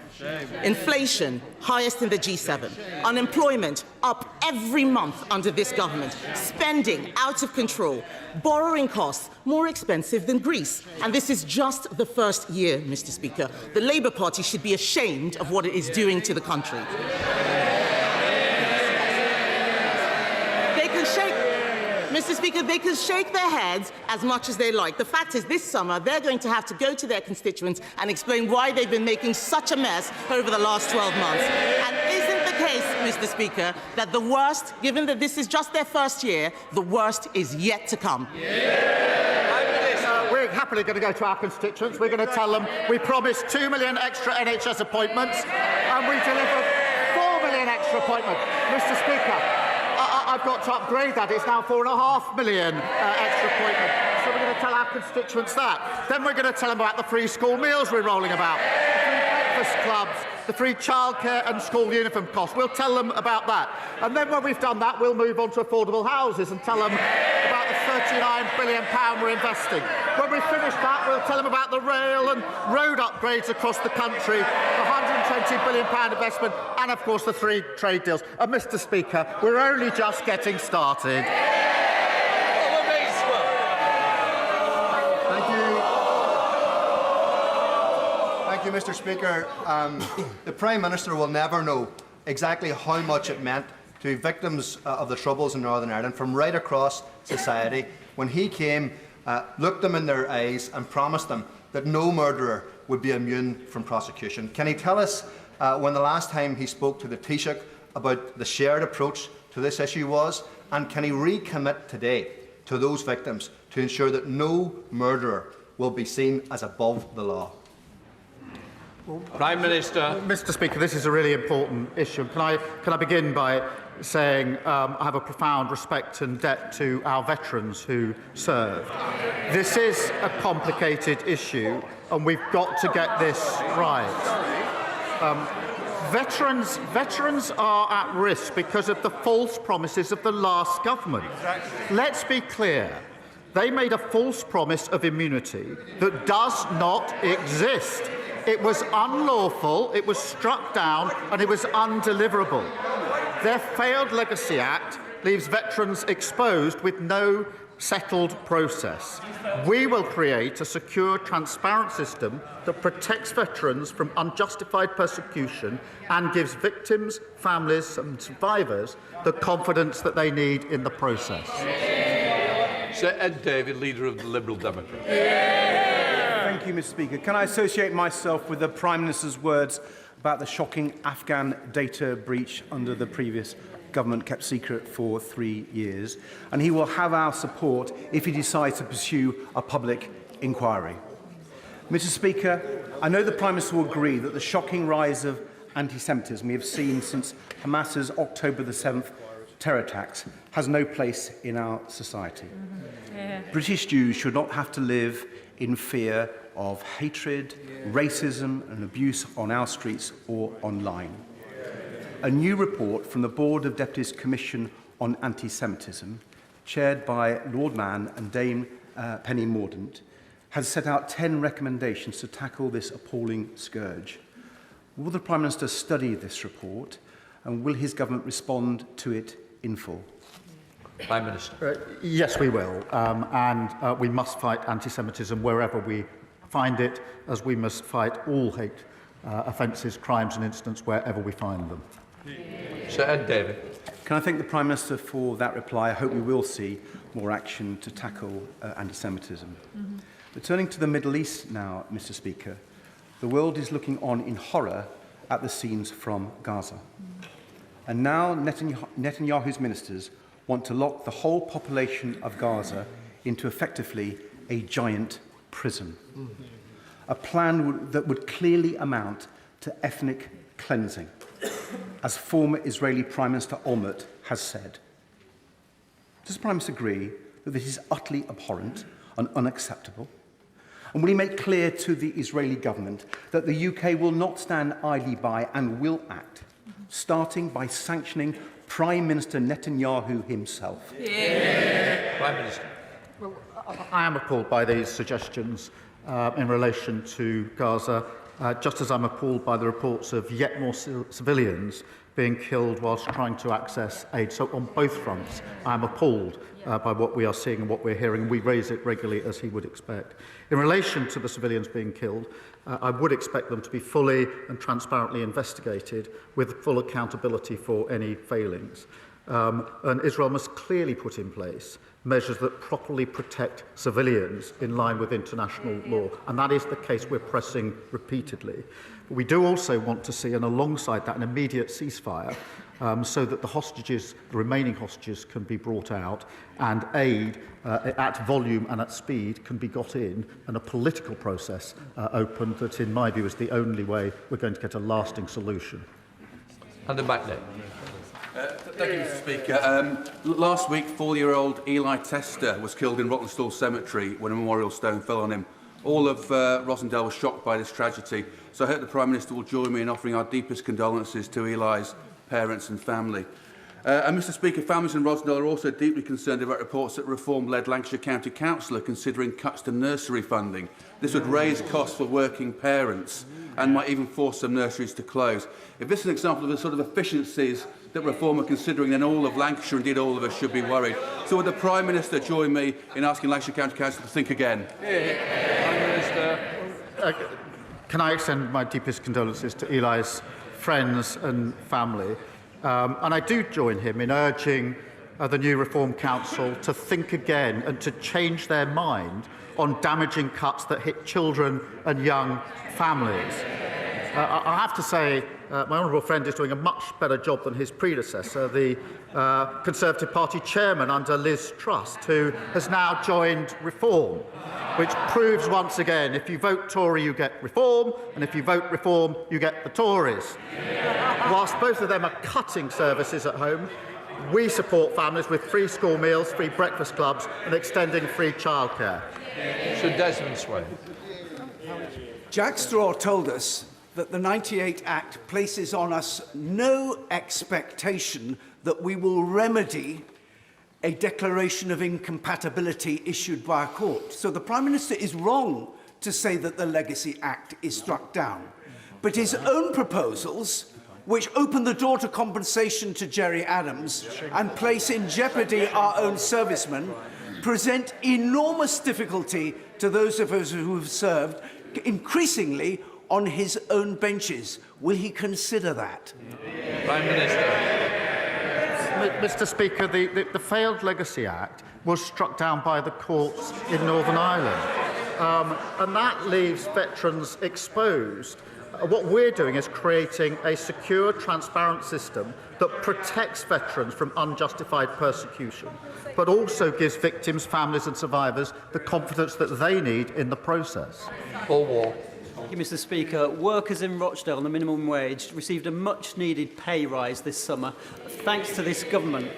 Inflation, highest in the G7. Unemployment, up every month under this government. Spending, out of control. Borrowing costs, more expensive than Greece. And this is just the first year, Mr. Speaker. The Labour Party should be ashamed of what it is doing to the country. Mr. Speaker, they can shake their heads as much as they like. The fact is, this summer, they're going to have to go to their constituents and explain why they've been making such a mess over the last 12 months. And isn't the case, Mr. Speaker, that the worst, given that this is just their first year, the worst is yet to come? We're happily going to go to our constituents. We're going to tell them we promised 2 million extra NHS appointments and we delivered 4 million extra appointments. Mr. Speaker, I've got to upgrade that. It's now 4.5 million extra appointments. So we're going to tell our constituents that. Then we're going to tell them about the free school meals we're rolling about, the free breakfast clubs, the free childcare and school uniform costs. We'll tell them about that. And then when we've done that, we'll move on to affordable houses and tell them about the £39 billion we're investing. When we've finished that, we'll tell them about the rail and road upgrades across the country, the £120 billion investment, and, of course, the 3 trade deals. And, Mr. Speaker, we're only just getting started. Thank you, Mr. Speaker. The Prime Minister will never know exactly how much it meant to victims of the Troubles in Northern Ireland from right across society when he came, looked them in their eyes and promised them that no murderer would be immune from prosecution. Can he tell us when the last time he spoke to the Taoiseach about the shared approach to this issue was, and can he recommit today to those victims to ensure that no murderer will be seen as above the law? Prime Minister. Mr. Speaker, this is a really important issue. Can I begin by saying I have a profound respect and debt to our veterans who served. This is a complicated issue, and we've got to get this right. Veterans are at risk because of the false promises of the last government. Let's be clear. They made a false promise of immunity that does not exist. It was unlawful, it was struck down, and it was undeliverable. Their failed Legacy Act leaves veterans exposed with no settled process. We will create a secure, transparent system that protects veterans from unjustified persecution and gives victims, families and survivors the confidence that they need in the process. Sir Ed David, Leader of the Liberal Democrats. Thank you, Mr. Speaker. Can I associate myself with the Prime Minister's words about the shocking Afghan data breach under the previous government kept secret for 3 years? And he will have our support if he decides to pursue a public inquiry. Mr. Speaker, I know the Prime Minister will agree that the shocking rise of anti-Semitism we have seen since Hamas's October the 7th terror attacks has no place in our society. British Jews should not have to live in fear of hatred, racism and abuse on our streets or online. A new report from the Board of Deputies Commission on Anti-Semitism, chaired by Lord Mann and Dame Penny Mordaunt, has set out 10 recommendations to tackle this appalling scourge. Will the Prime Minister study this report, and will his government respond to it in full? Prime Minister. Yes, we will. And we must fight anti-Semitism wherever we find it, as we must fight all hate offences, crimes and incidents wherever we find them. Sir Ed David. Can I thank the Prime Minister for that reply? I hope we will see more action to tackle anti-Semitism. But turning to the Middle East now, Mr. Speaker, the world is looking on in horror at the scenes from Gaza. And now Netanyahu's ministers want to lock the whole population of Gaza into effectively a giant prison. A plan that would clearly amount to ethnic cleansing, as former Israeli Prime Minister Olmert has said. Does the Prime Minister agree that this is utterly abhorrent and unacceptable? And will he make clear to the Israeli government that the UK will not stand idly by and will act, starting by sanctioning Prime Minister Netanyahu himself? Prime Minister. Well, I am appalled by these suggestions in relation to Gaza, just as I'm appalled by the reports of yet more civilians being killed whilst trying to access aid. So on both fronts, I'm appalled by what we are seeing and what we're hearing. We raise it regularly, as he would expect. In relation to the civilians being killed, I would expect them to be fully and transparently investigated with full accountability for any failings. And Israel must clearly put in place measures that properly protect civilians in line with international law. And that is the case we're pressing repeatedly. But we do also want to see, and alongside that, an immediate ceasefire so that the hostages, the remaining hostages, can be brought out and aid at volume and at speed can be got in, and a political process opened that, in my view, is the only way we're going to get a lasting solution. And the back there. Thank you, Mr. Speaker. Last week, 4-year-old Eli Tester was killed in Rottenstall Cemetery when a memorial stone fell on him. All of Rosendale was shocked by this tragedy, so I hope the Prime Minister will join me in offering our deepest condolences to Eli's parents and family. And Mr. Speaker, families in Rosendale are also deeply concerned about reports that Reform-led Lancashire County Council are considering cuts to nursery funding. This would raise costs for working parents and might even force some nurseries to close. If this is an example of the sort of efficiencies that Reform are considering, then all of Lancashire, indeed all of us, should be worried. So would the Prime Minister join me in asking Lancashire County Council to think again? Prime Minister. Can I extend my deepest condolences to Eli's friends and family? And I do join him in urging the new Reform Council to think again and to change their mind on damaging cuts that hit children and young families. I have to say, my honourable friend is doing a much better job than his predecessor, the Conservative Party chairman under Liz Truss, who has now joined Reform, which proves once again, if you vote Tory, you get Reform, and if you vote Reform, you get the Tories. Whilst both of them are cutting services at home, we support families with free school meals, free breakfast clubs, and extending free childcare. Sir Desmond Swayne. Jack Straw told us that the 98 Act places on us no expectation that we will remedy a declaration of incompatibility issued by a court. So the Prime Minister is wrong to say that the Legacy Act is struck down. But his own proposals, which open the door to compensation to Gerry Adams and place in jeopardy our own servicemen, present enormous difficulty to those of us who have served, increasingly on his own benches. Will he consider that? Prime Minister. Mr. Speaker, the failed Legacy Act was struck down by the courts in Northern Ireland, and that leaves veterans exposed. What we're doing is creating a secure, transparent system that protects veterans from unjustified persecution, but also gives victims, families and survivors the confidence that they need in the process. Paul Wall. Thank you, Mr. Speaker. Workers in Rochdale on the minimum wage received a much-needed pay rise this summer, thanks to this government.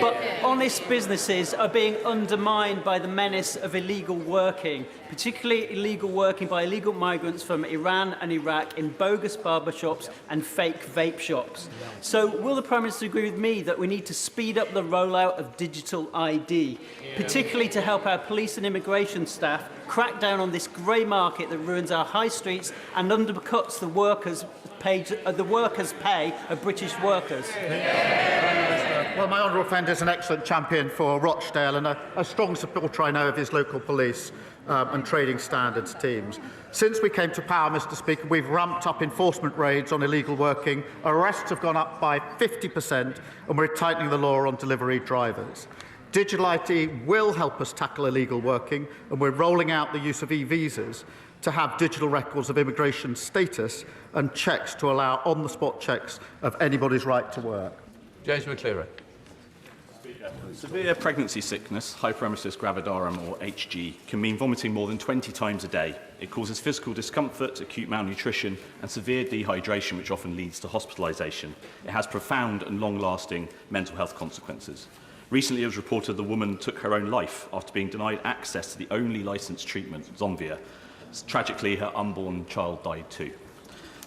But honest businesses are being undermined by the menace of illegal working, particularly illegal working by illegal migrants from Iran and Iraq in bogus barbershops and fake vape shops. So will the Prime Minister agree with me that we need to speed up the rollout of digital ID, particularly to help our police and immigration staff crack down on this grey market that ruins our high streets and undercuts the workers' pay of British workers? Well, my honourable friend is an excellent champion for Rochdale and a strong supporter, I know, of his local police and trading standards teams. Since we came to power, Mr. Speaker, we've ramped up enforcement raids on illegal working. Arrests have gone up by 50%, and we're tightening the law on delivery drivers. Digital ID will help us tackle illegal working, and we're rolling out the use of e-visas to have digital records of immigration status and checks to allow on-the-spot checks of anybody's right to work. James McCleary. Severe pregnancy sickness, hyperemesis gravidarum or HG, can mean vomiting more than 20 times a day. It causes physical discomfort, acute malnutrition and severe dehydration, which often leads to hospitalisation. It has profound and long-lasting mental health consequences. Recently, it was reported the woman took her own life after being denied access to the only licensed treatment, Zomvia. Tragically, her unborn child died too.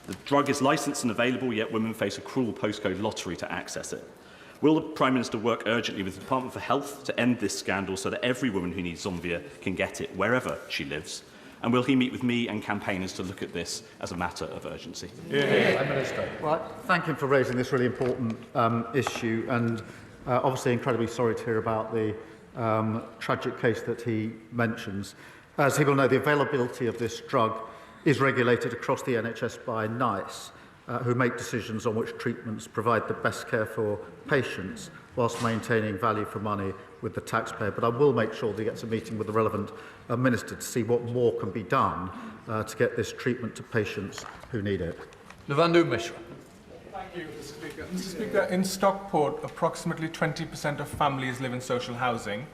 The drug is licensed and available, yet women face a cruel postcode lottery to access it. Will the Prime Minister work urgently with the Department for Health to end this scandal so that every woman who needs Zomvia can get it wherever she lives? And will he meet with me and campaigners to look at this as a matter of urgency? Prime Minister. Well, thank him for raising this really important issue, and obviously incredibly sorry to hear about the tragic case that he mentions. As he will know, the availability of this drug is regulated across the NHS by NICE, who make decisions on which treatments provide the best care for patients whilst maintaining value for money with the taxpayer. But I will make sure that he gets a meeting with the relevant minister to see what more can be done to get this treatment to patients who need it. Navandu Mishra. Thank you, Mr. Speaker. Mr. Speaker, in Stockport, approximately 20% of families live in social housing.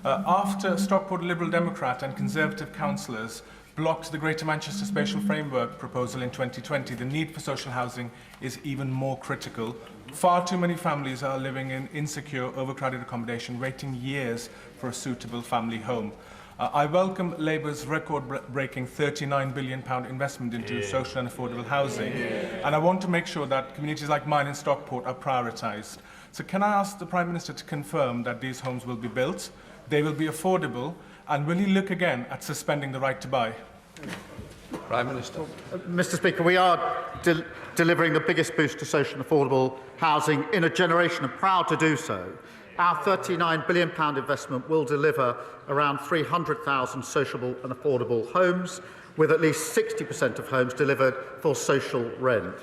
After Stockport Liberal Democrat and Conservative councillors blocked the Greater Manchester Spatial Framework proposal in 2020, the need for social housing is even more critical. Far too many families are living in insecure, overcrowded accommodation, waiting years for a suitable family home. I welcome Labour's record-breaking £39 billion investment into social and affordable housing, and I want to make sure that communities like mine in Stockport are prioritised. So can I ask the Prime Minister to confirm that these homes will be built, they will be affordable, and will he look again at suspending the right to buy? Prime Minister. Mr. Speaker, we are delivering the biggest boost to social and affordable housing in a generation, and proud to do so. Our £39 billion investment will deliver around 300,000 sociable and affordable homes, with at least 60% of homes delivered for social rent.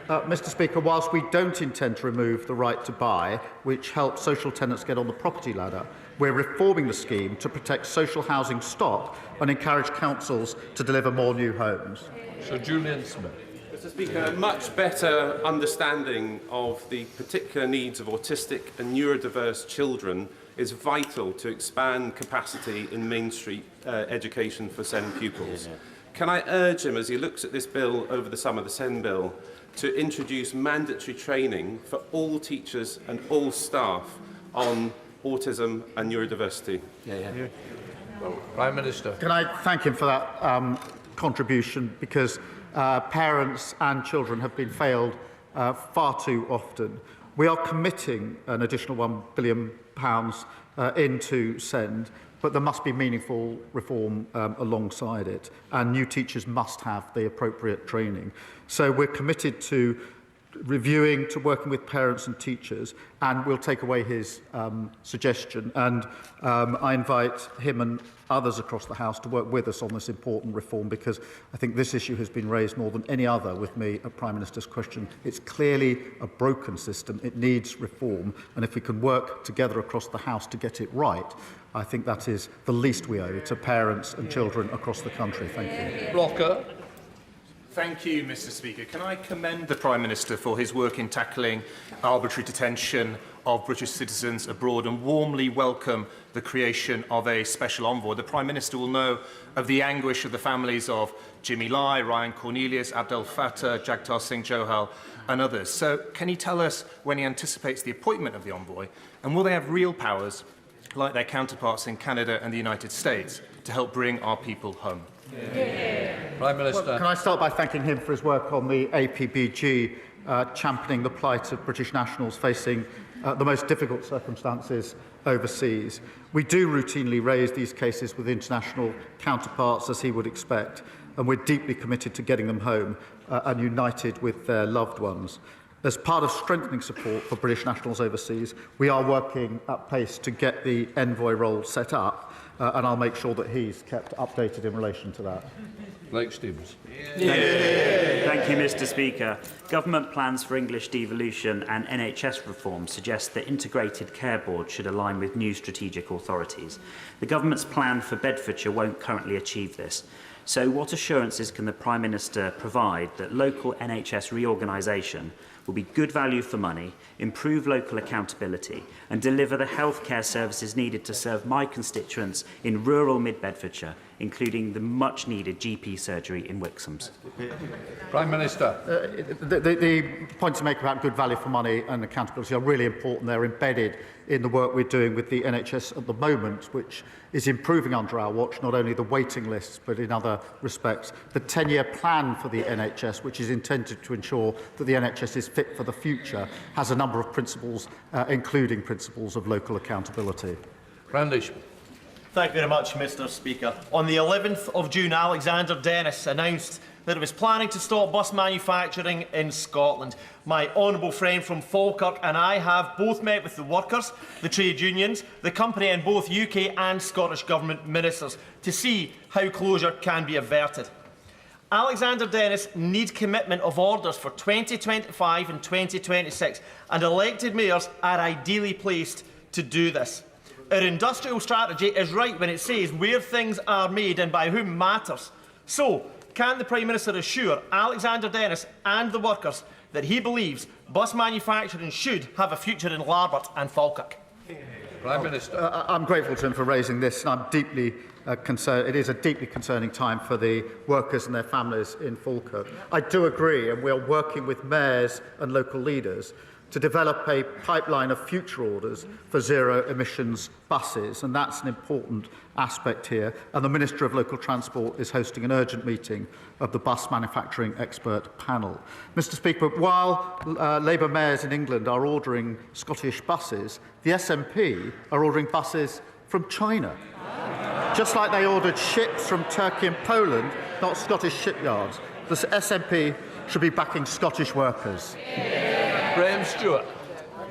Mr. Speaker, whilst we don't intend to remove the right to buy, which helps social tenants get on the property ladder, we're reforming the scheme to protect social housing stock and encourage councils to deliver more new homes. Sir Julian Smith. Mr. Speaker, a much better understanding of the particular needs of autistic and neurodiverse children is vital to expand capacity in mainstream education for SEND pupils. Can I urge him, as he looks at this bill over the summer, the SEND bill, to introduce mandatory training for all teachers and all staff on autism and neurodiversity? Well, Prime Minister. Can I thank him for that contribution, because parents and children have been failed far too often. We are committing an additional £1 billion into SEND, but there must be meaningful reform alongside it, and new teachers must have the appropriate training. So we're committed to reviewing, to working with parents and teachers, and we'll take away his suggestion. And I invite him and others across the House to work with us on this important reform, because I think this issue has been raised more than any other with me at Prime Minister's question. It's clearly a broken system. It needs reform, and if we can work together across the House to get it right, I think that is the least we owe to parents and children across the country. Thank you. Blocker. Thank you, Mr. Speaker. Can I commend the Prime Minister for his work in tackling arbitrary detention of British citizens abroad and warmly welcome the creation of a special envoy. The Prime Minister will know of the anguish of the families of Jimmy Lai, Ryan Cornelius, Abdel Fattah, Jagtar Singh Johal and others. So can he tell us when he anticipates the appointment of the envoy, and will they have real powers like their counterparts in Canada and the United States to help bring our people home? Prime Minister. Well, can I start by thanking him for his work on the APBG, championing the plight of British nationals facing the most difficult circumstances overseas. We do routinely raise these cases with international counterparts, as he would expect, and we're deeply committed to getting them home and united with their loved ones. As part of strengthening support for British nationals overseas, we are working at pace to get the envoy role set up, and I'll make sure that he's kept updated in relation to that. Blake Stevens. Thank you, Mr. Speaker. Government plans for English devolution and NHS reform suggest that integrated care boards should align with new strategic authorities. The government's plan for Bedfordshire won't currently achieve this. So what assurances can the Prime Minister provide that local NHS reorganisation will be good value for money, improve local accountability and deliver the healthcare services needed to serve my constituents in rural mid-Bedfordshire, including the much-needed GP surgery in Wixhams? Prime Minister. The points you make about good value for money and accountability are really important. They're embedded in the work we're doing with the NHS at the moment, which is improving under our watch, not only the waiting lists, but in other respects. The 10-year plan for the NHS, which is intended to ensure that the NHS is fit for the future, has a number of principles, including principles of local accountability. Brandish. Thank you very much, Mr. Speaker. On the 11th of June, Alexander Dennis announced that it was planning to stop bus manufacturing in Scotland. My honourable friend from Falkirk and I have both met with the workers, the trade unions, the company and both UK and Scottish Government ministers to see how closure can be averted. Alexander Dennis needs commitment of orders for 2025 and 2026, and elected mayors are ideally placed to do this. Our industrial strategy is right when it says where things are made and by whom matters. So, can the Prime Minister assure Alexander Dennis and the workers that he believes bus manufacturing should have a future in Larbert and Falkirk? Prime Minister. I'm grateful to him for raising this, and I'm deeply concerned. It is a deeply concerning time for the workers and their families in Falkirk. I do agree, and we're working with mayors and local leaders to develop a pipeline of future orders for zero-emissions buses, and that's an important aspect here. And the Minister of Local Transport is hosting an urgent meeting of the bus manufacturing expert panel. Mr. Speaker, while Labour mayors in England are ordering Scottish buses, the SNP are ordering buses from China, just like they ordered ships from Turkey and Poland, not Scottish shipyards. The SNP should be backing Scottish workers. Graham Stewart.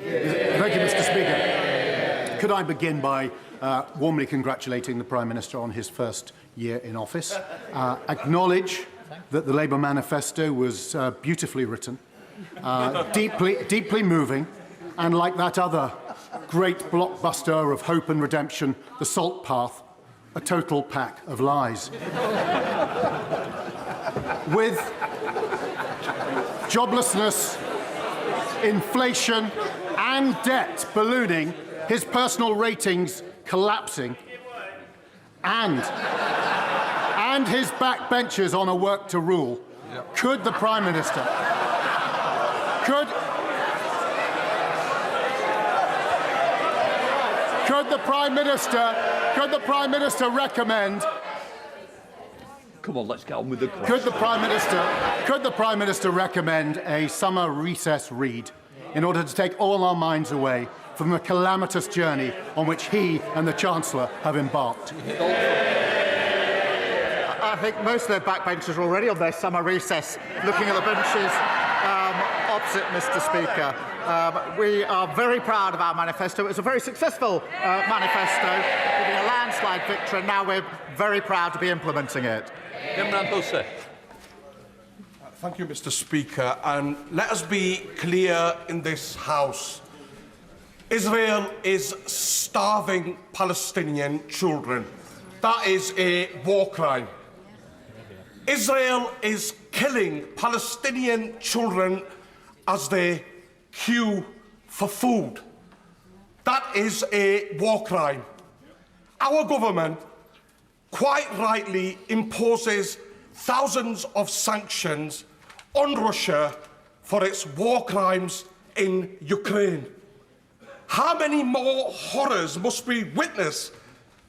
Thank you, Mr. Speaker. Could I begin by warmly congratulating the Prime Minister on his first year in office, acknowledge that the Labour manifesto was beautifully written, deeply moving, and like that other great blockbuster of hope and redemption, The Salt Path, a total pack of lies. With joblessness, inflation and debt ballooning, his personal ratings collapsing, and his backbenchers on a work to rule, could the Prime Minister recommend? Come on, let's get on with the question. Could the Prime Minister recommend a summer recess read in order to take all our minds away from the calamitous journey on which he and the Chancellor have embarked? I think most of their backbenchers are already on their summer recess, looking at the benches opposite, Mr. Speaker. We are very proud of our manifesto. It was a very successful manifesto, giving a landslide victory, and now we're very proud to be implementing it. Thank you, Mr. Speaker. And let us be clear in this House. Israel is starving Palestinian children. That is a war crime. Israel is killing Palestinian children as they queue for food. That is a war crime. Our government quite rightly imposes thousands of sanctions on Russia for its war crimes in Ukraine. How many more horrors must we witness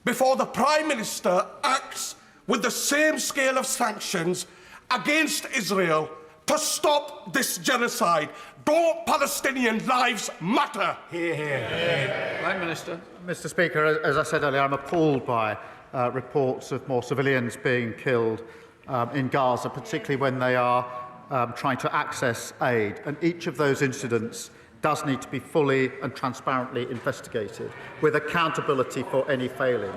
before the Prime Minister acts with the same scale of sanctions against Israel to stop this genocide? Don't Palestinian lives matter? Hear, hear. Prime Minister. Mr. Speaker, as I said earlier, I'm appalled by reports of more civilians being killed in Gaza, particularly when they are trying to access aid. And each of those incidents does need to be fully and transparently investigated, with accountability for any failing.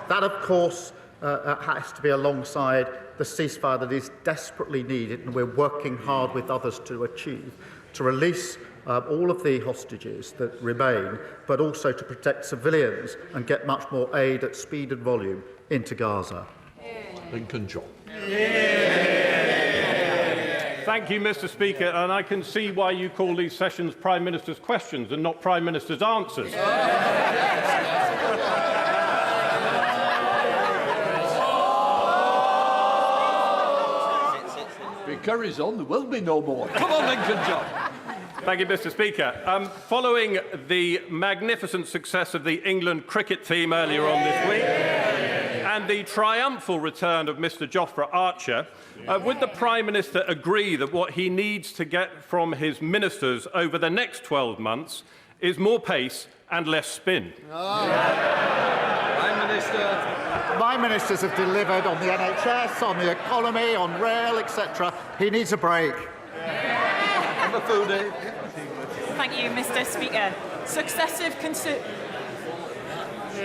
That, of course, has to be alongside the ceasefire that is desperately needed, and we're working hard with others to achieve, to release all of the hostages that remain, but also to protect civilians and get much more aid at speed and volume into Gaza. Lincoln John. Thank you, Mr. Speaker, and I can see why you call these sessions Prime Minister's questions and not Prime Minister's answers. If it carries on, there will be no more. Come on, Lincoln John. Thank you, Mr. Speaker. Following the magnificent success of the England cricket team earlier on this week, and the triumphal return of Mr. Jofra Archer, would the Prime Minister agree that what he needs to get from his ministers over the next 12 months is more pace and less spin? Prime Minister. My ministers have delivered on the NHS, on the economy, on rail, etc. He needs a break. Thank you, Mr. Speaker.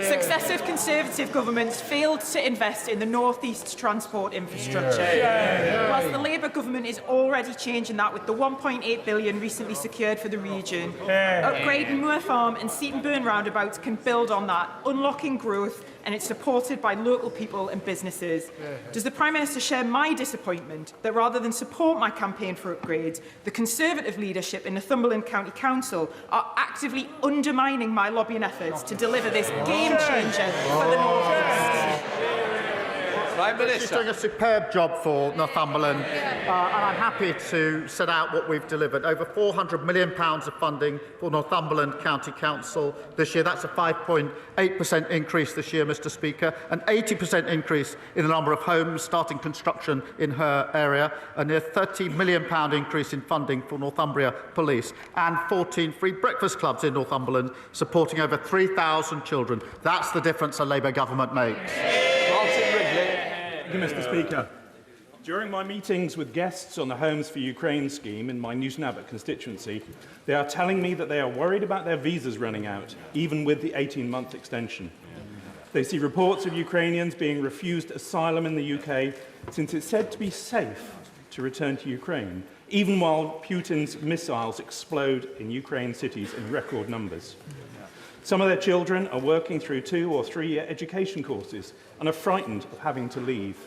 Successive Conservative governments failed to invest in the North East transport infrastructure, whilst the Labour government is already changing that with the £1.8 billion recently secured for the region. Upgrading Moor Farm and Seaton Burn roundabouts can build on that, unlocking growth, and it's supported by local people and businesses. Does the Prime Minister share my disappointment that rather than support my campaign for upgrades, the Conservative leadership in Northumberland County Council are actively undermining my lobbying efforts to deliver this game changer for the North East? Prime Minister. She's doing a superb job for Northumberland, and I'm happy to set out what we've delivered. Over £400 million of funding for Northumberland County Council this year. That's a 5.8% increase this year, Mr. Speaker, an 80% increase in the number of homes starting construction in her area, a near £30 million increase in funding for Northumbria Police, and 14 free breakfast clubs in Northumberland, supporting over 3,000 children. That's the difference a Labour government makes. Thank you, Mr. Speaker. During my meetings with guests on the Homes for Ukraine scheme in my Newton Abbot constituency, they are telling me that they are worried about their visas running out, even with the 18-month extension. They see reports of Ukrainians being refused asylum in the UK since it's said to be safe to return to Ukraine, even while Putin's missiles explode in Ukraine cities in record numbers. Some of their children are working through 2- or 3-year education courses and are frightened of having to leave.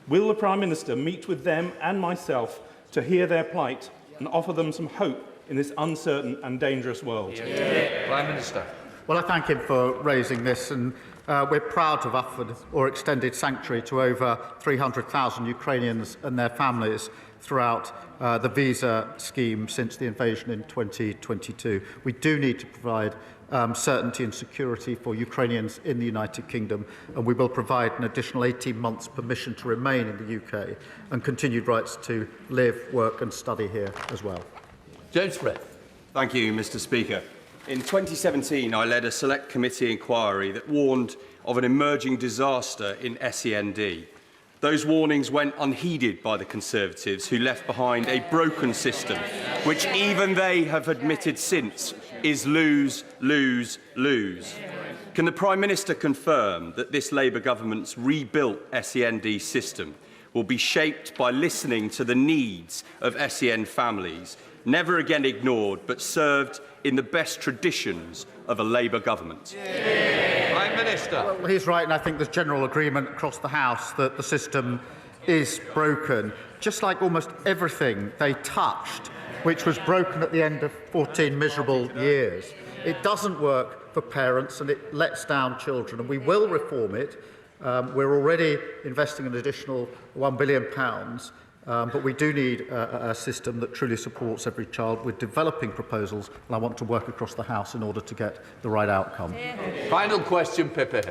Will the Prime Minister meet with them and myself to hear their plight and offer them some hope in this uncertain and dangerous world? Prime Minister. Well, I thank him for raising this, and we're proud to have offered or extended sanctuary to over 300,000 Ukrainians and their families throughout the visa scheme since the invasion in 2022. We do need to provide certainty and security for Ukrainians in the United Kingdom, and we will provide an additional 18 months permission to remain in the UK and continued rights to live, work and study here as well. James Brett. Thank you, Mr. Speaker. In 2017, I led a select committee inquiry that warned of an emerging disaster in SEND. Those warnings went unheeded by the Conservatives, who left behind a broken system, which even they have admitted since is lose, lose, lose. Can the Prime Minister confirm that this Labour government's rebuilt SEND system will be shaped by listening to the needs of SEN families, never again ignored, but served in the best traditions of a Labour government? Prime Minister. Well, he's right, and I think there's general agreement across the House that the system is broken, just like almost everything they touched, which was broken at the end of 14 miserable years. It doesn't work for parents and it lets down children, and we will reform it. We're already investing an additional £1 billion, but we do need a system that truly supports every child. We're developing proposals, and I want to work across the House in order to get the right outcome. Final question, Pippa.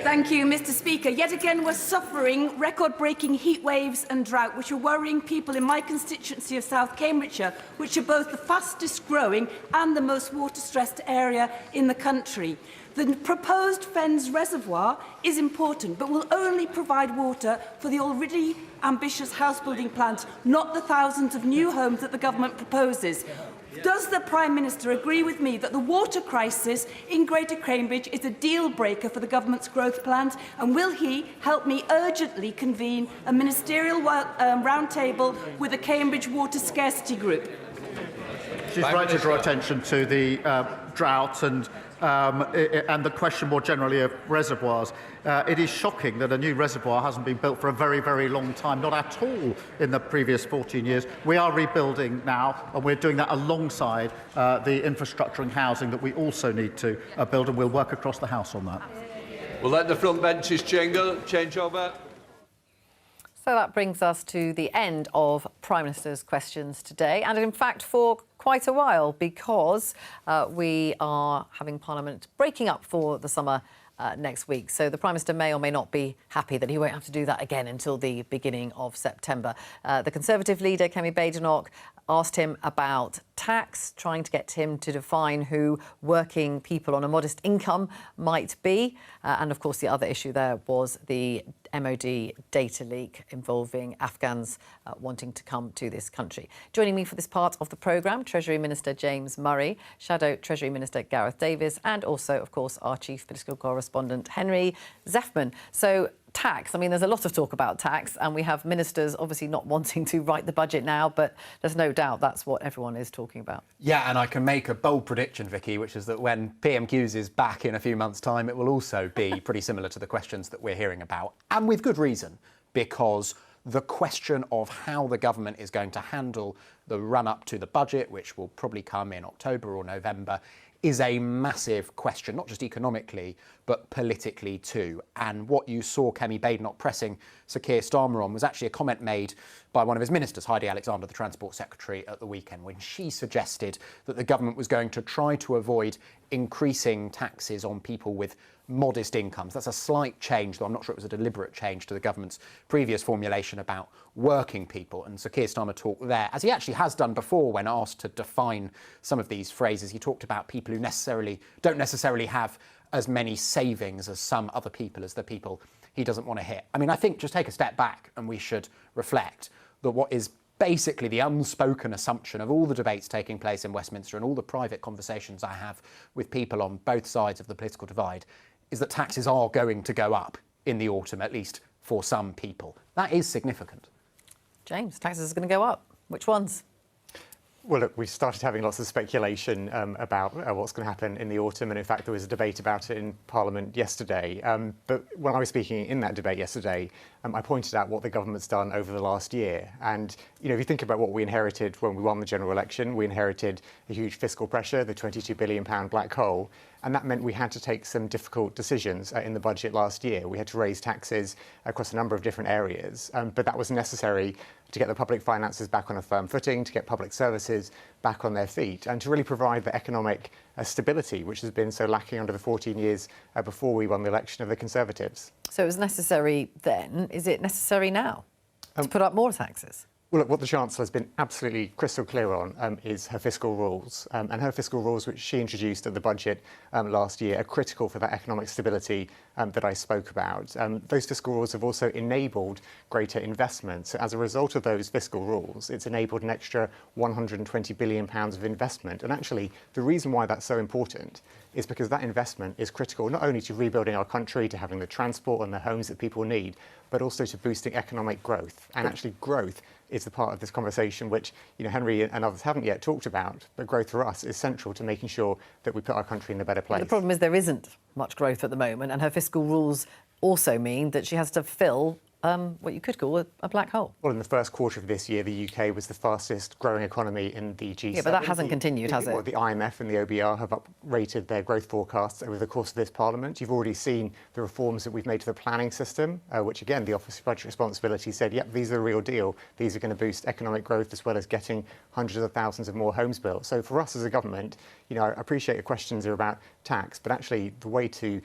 Thank you, Mr. Speaker. Yet again, we're suffering record-breaking heat waves and drought, which are worrying people in my constituency of South Cambridgeshire, which are both the fastest-growing and the most water-stressed area in the country. The proposed Fens Reservoir is important, but will only provide water for the already ambitious house-building plans, not the thousands of new homes that the government proposes. Does the Prime Minister agree with me that the water crisis in Greater Cambridge is a deal-breaker for the government's growth plans, and will he help me urgently convene a ministerial roundtable with the Cambridge Water Scarcity Group? She's right to draw attention to the drought and the question more generally of reservoirs. It is shocking that a new reservoir hasn't been built for a very, very long time, not at all in the previous 14 years. We are rebuilding now, and we're doing that alongside the infrastructure and housing that we also need to build, and we'll work across the House on that. We'll let the front benches change over. So that brings us to the end of Prime Minister's questions today, and in fact for quite a while, because we are having Parliament breaking up for the summer next week. So the Prime Minister may or may not be happy that he won't have to do that again until the beginning of September. The Conservative leader, Kemi Badenoch, asked him about tax, trying to get him to define who working people on a modest income might be. And of course, the other issue there was the MOD data leak involving Afghans wanting to come to this country. Joining me for this part of the programme, Treasury Minister James Murray, Shadow Treasury Minister Gareth Davis, and also, of course, our Chief Political Correspondent, Henry Zeffman. So, tax. I mean, there's a lot of talk about tax, and we have ministers obviously not wanting to write the budget now, but there's no doubt that's what everyone is talking about. Yeah, and I can make a bold prediction, Vicky, which is that when PMQs is back in a few months' time, it will also be pretty similar to the questions that we're hearing about, and with good reason, because the question of how the government is going to handle the run-up to the budget, which will probably come in October or November, is a massive question, not just economically, but politically too. And what you saw Kemi Badenoch pressing Sir Keir Starmer on was actually a comment made by one of his ministers, Heidi Alexander, the Transport Secretary, at the weekend, when she suggested that the government was going to try to avoid increasing taxes on people with modest incomes. That's a slight change, though I'm not sure it was a deliberate change to the government's previous formulation about working people. And Sir Keir Starmer talked there, as he actually has done before when asked to define some of these phrases. He talked about people who don't necessarily have as many savings as some other people, as the people he doesn't want to hit. I mean, I think just take a step back and we should reflect that what is basically the unspoken assumption of all the debates taking place in Westminster and all the private conversations I have with people on both sides of the political divide is that taxes are going to go up in the autumn, at least for some people. That is significant. James, taxes are going to go up. Which ones? Well, look, we've started having lots of speculation about what's going to happen in the autumn, and in fact there was a debate about it in Parliament yesterday. But when I was speaking in that debate yesterday, I pointed out what the government's done over the last year. And, you know, if you think about what we inherited when we won the general election, we inherited a huge fiscal pressure, the £22 billion black hole, and that meant we had to take some difficult decisions in the budget last year. We had to raise taxes across a number of different areas, but that was necessary to get the public finances back on a firm footing, to get public services back on their feet, and to really provide the economic stability which has been so lacking under the 14 years before we won the election of the Conservatives. So it was necessary then. Is it necessary now to put up more taxes? Well, look, what the Chancellor has been absolutely crystal clear on is her fiscal rules. And her fiscal rules, which she introduced at the budget last year, are critical for that economic stability that I spoke about. Those fiscal rules have also enabled greater investment. So as a result of those fiscal rules, it's enabled an extra £120 billion of investment. And actually, the reason why that's so important is because that investment is critical not only to rebuilding our country, to having the transport and the homes that people need, but also to boosting economic growth. And actually, growth is the part of this conversation which, you know, Henry and others haven't yet talked about, but growth for us is central to making sure that we put our country in a better place. The problem is there isn't much growth at the moment, and her fiscal rules also mean that she has to fill what you could call a black hole. Well, in the first quarter of this year, the UK was the fastest growing economy in the G7. Yeah, but that hasn't continued, has it? Well, the IMF and the OBR have uprated their growth forecasts over the course of this Parliament. You've already seen the reforms that we've made to the planning system, which, again, the Office for Budget Responsibility said, yep, these are the real deal. These are going to boost economic growth as well as getting hundreds of thousands of more homes built. So for us as a government, you know, I appreciate the questions are about tax, but actually the way to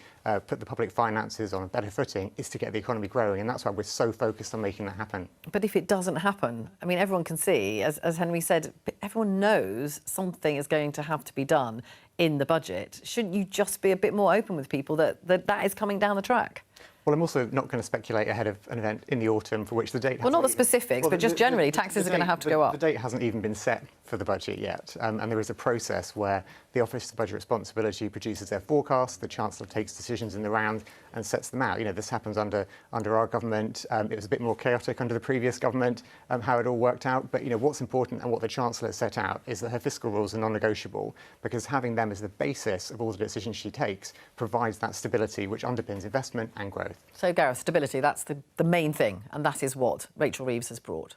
put the public finances on a better footing is to get the economy growing, and that's why we're so focused on making that happen. But if it doesn't happen, I mean, everyone can see, as Henry said, everyone knows something is going to have to be done in the budget. Shouldn't you just be a bit more open with people that is coming down the track? Well, I'm also not going to speculate ahead of an event in the autumn for which the date... Well, not the specifics, but just generally, taxes are going to have to go up. The date hasn't even been set for the budget yet, and there is a process where the Office for Budget Responsibility produces their forecast, the Chancellor takes decisions in the round and sets them out. You know, this happens under our government. It was a bit more chaotic under the previous government, how it all worked out. But, you know, what's important and what the Chancellor set out is that her fiscal rules are non-negotiable, because having them as the basis of all the decisions she takes provides that stability which underpins investment and growth. So, Gareth, stability, that's the main thing, and that is what Rachel Reeves has brought.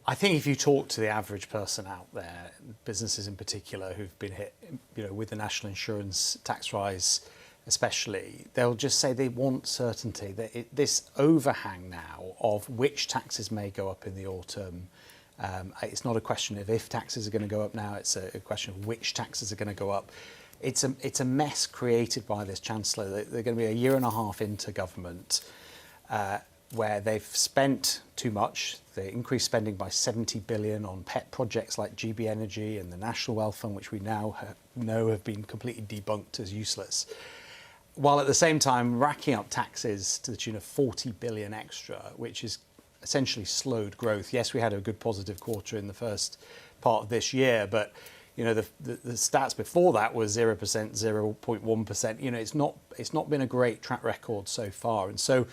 I think if you talk to the average person out there, businesses in particular who've been hit, you know, with the national insurance tax rise especially, they'll just say they want certainty, that this overhang now of which taxes may go up in the autumn. It's not a question of if taxes are going to go up now, it's a question of which taxes are going to go up. It's a mess created by this Chancellor. They're going to be a year and a half into government, where they've spent too much. They increased spending by 70 billion on pet projects like GB Energy and the National Wealth Fund, which we now know have been completely debunked as useless, while at the same time racking up taxes to the tune of 40 billion extra, which has essentially slowed growth. Yes, we had a good positive quarter in the first part of this year, but you know, the stats before that was 0%, 0.1%. You know, it's not been a great track record so far. And so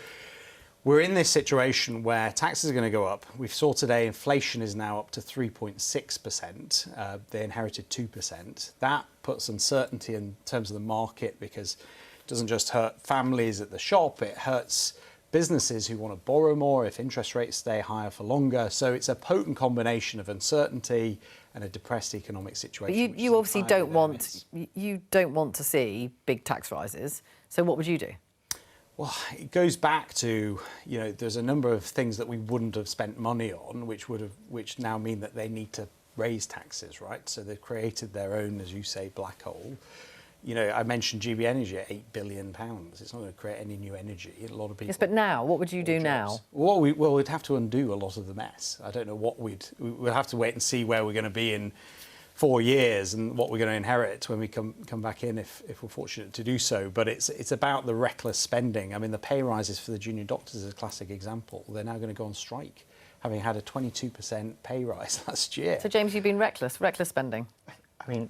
we're in this situation where taxes are going to go up. We saw today inflation is now up to 3.6%. They inherited 2%. That puts uncertainty in terms of the market, because it doesn't just hurt families at the shop, it hurts businesses who want to borrow more if interest rates stay higher for longer. So it's a potent combination of uncertainty and a depressed economic situation. But you obviously don't want to see big tax rises. So what would you do? Well, it goes back to, you know, there's a number of things that we wouldn't have spent money on, which now mean that they need to raise taxes, right? So they've created their own, as you say, black hole. You know, I mentioned GB Energy at £8 billion. It's not going to create any new energy. A lot of people. Yes, but now, what would you do now? Well, we'd have to undo a lot of the mess. I don't know what we'll have to wait and see where we're going to be in 4 years and what we're going to inherit when we come back in, if we're fortunate to do so. But it's about the reckless spending. I mean, the pay rises for the junior doctors is a classic example. They're now going to go on strike, having had a 22% pay rise last year. So, James, you've been reckless spending. I mean,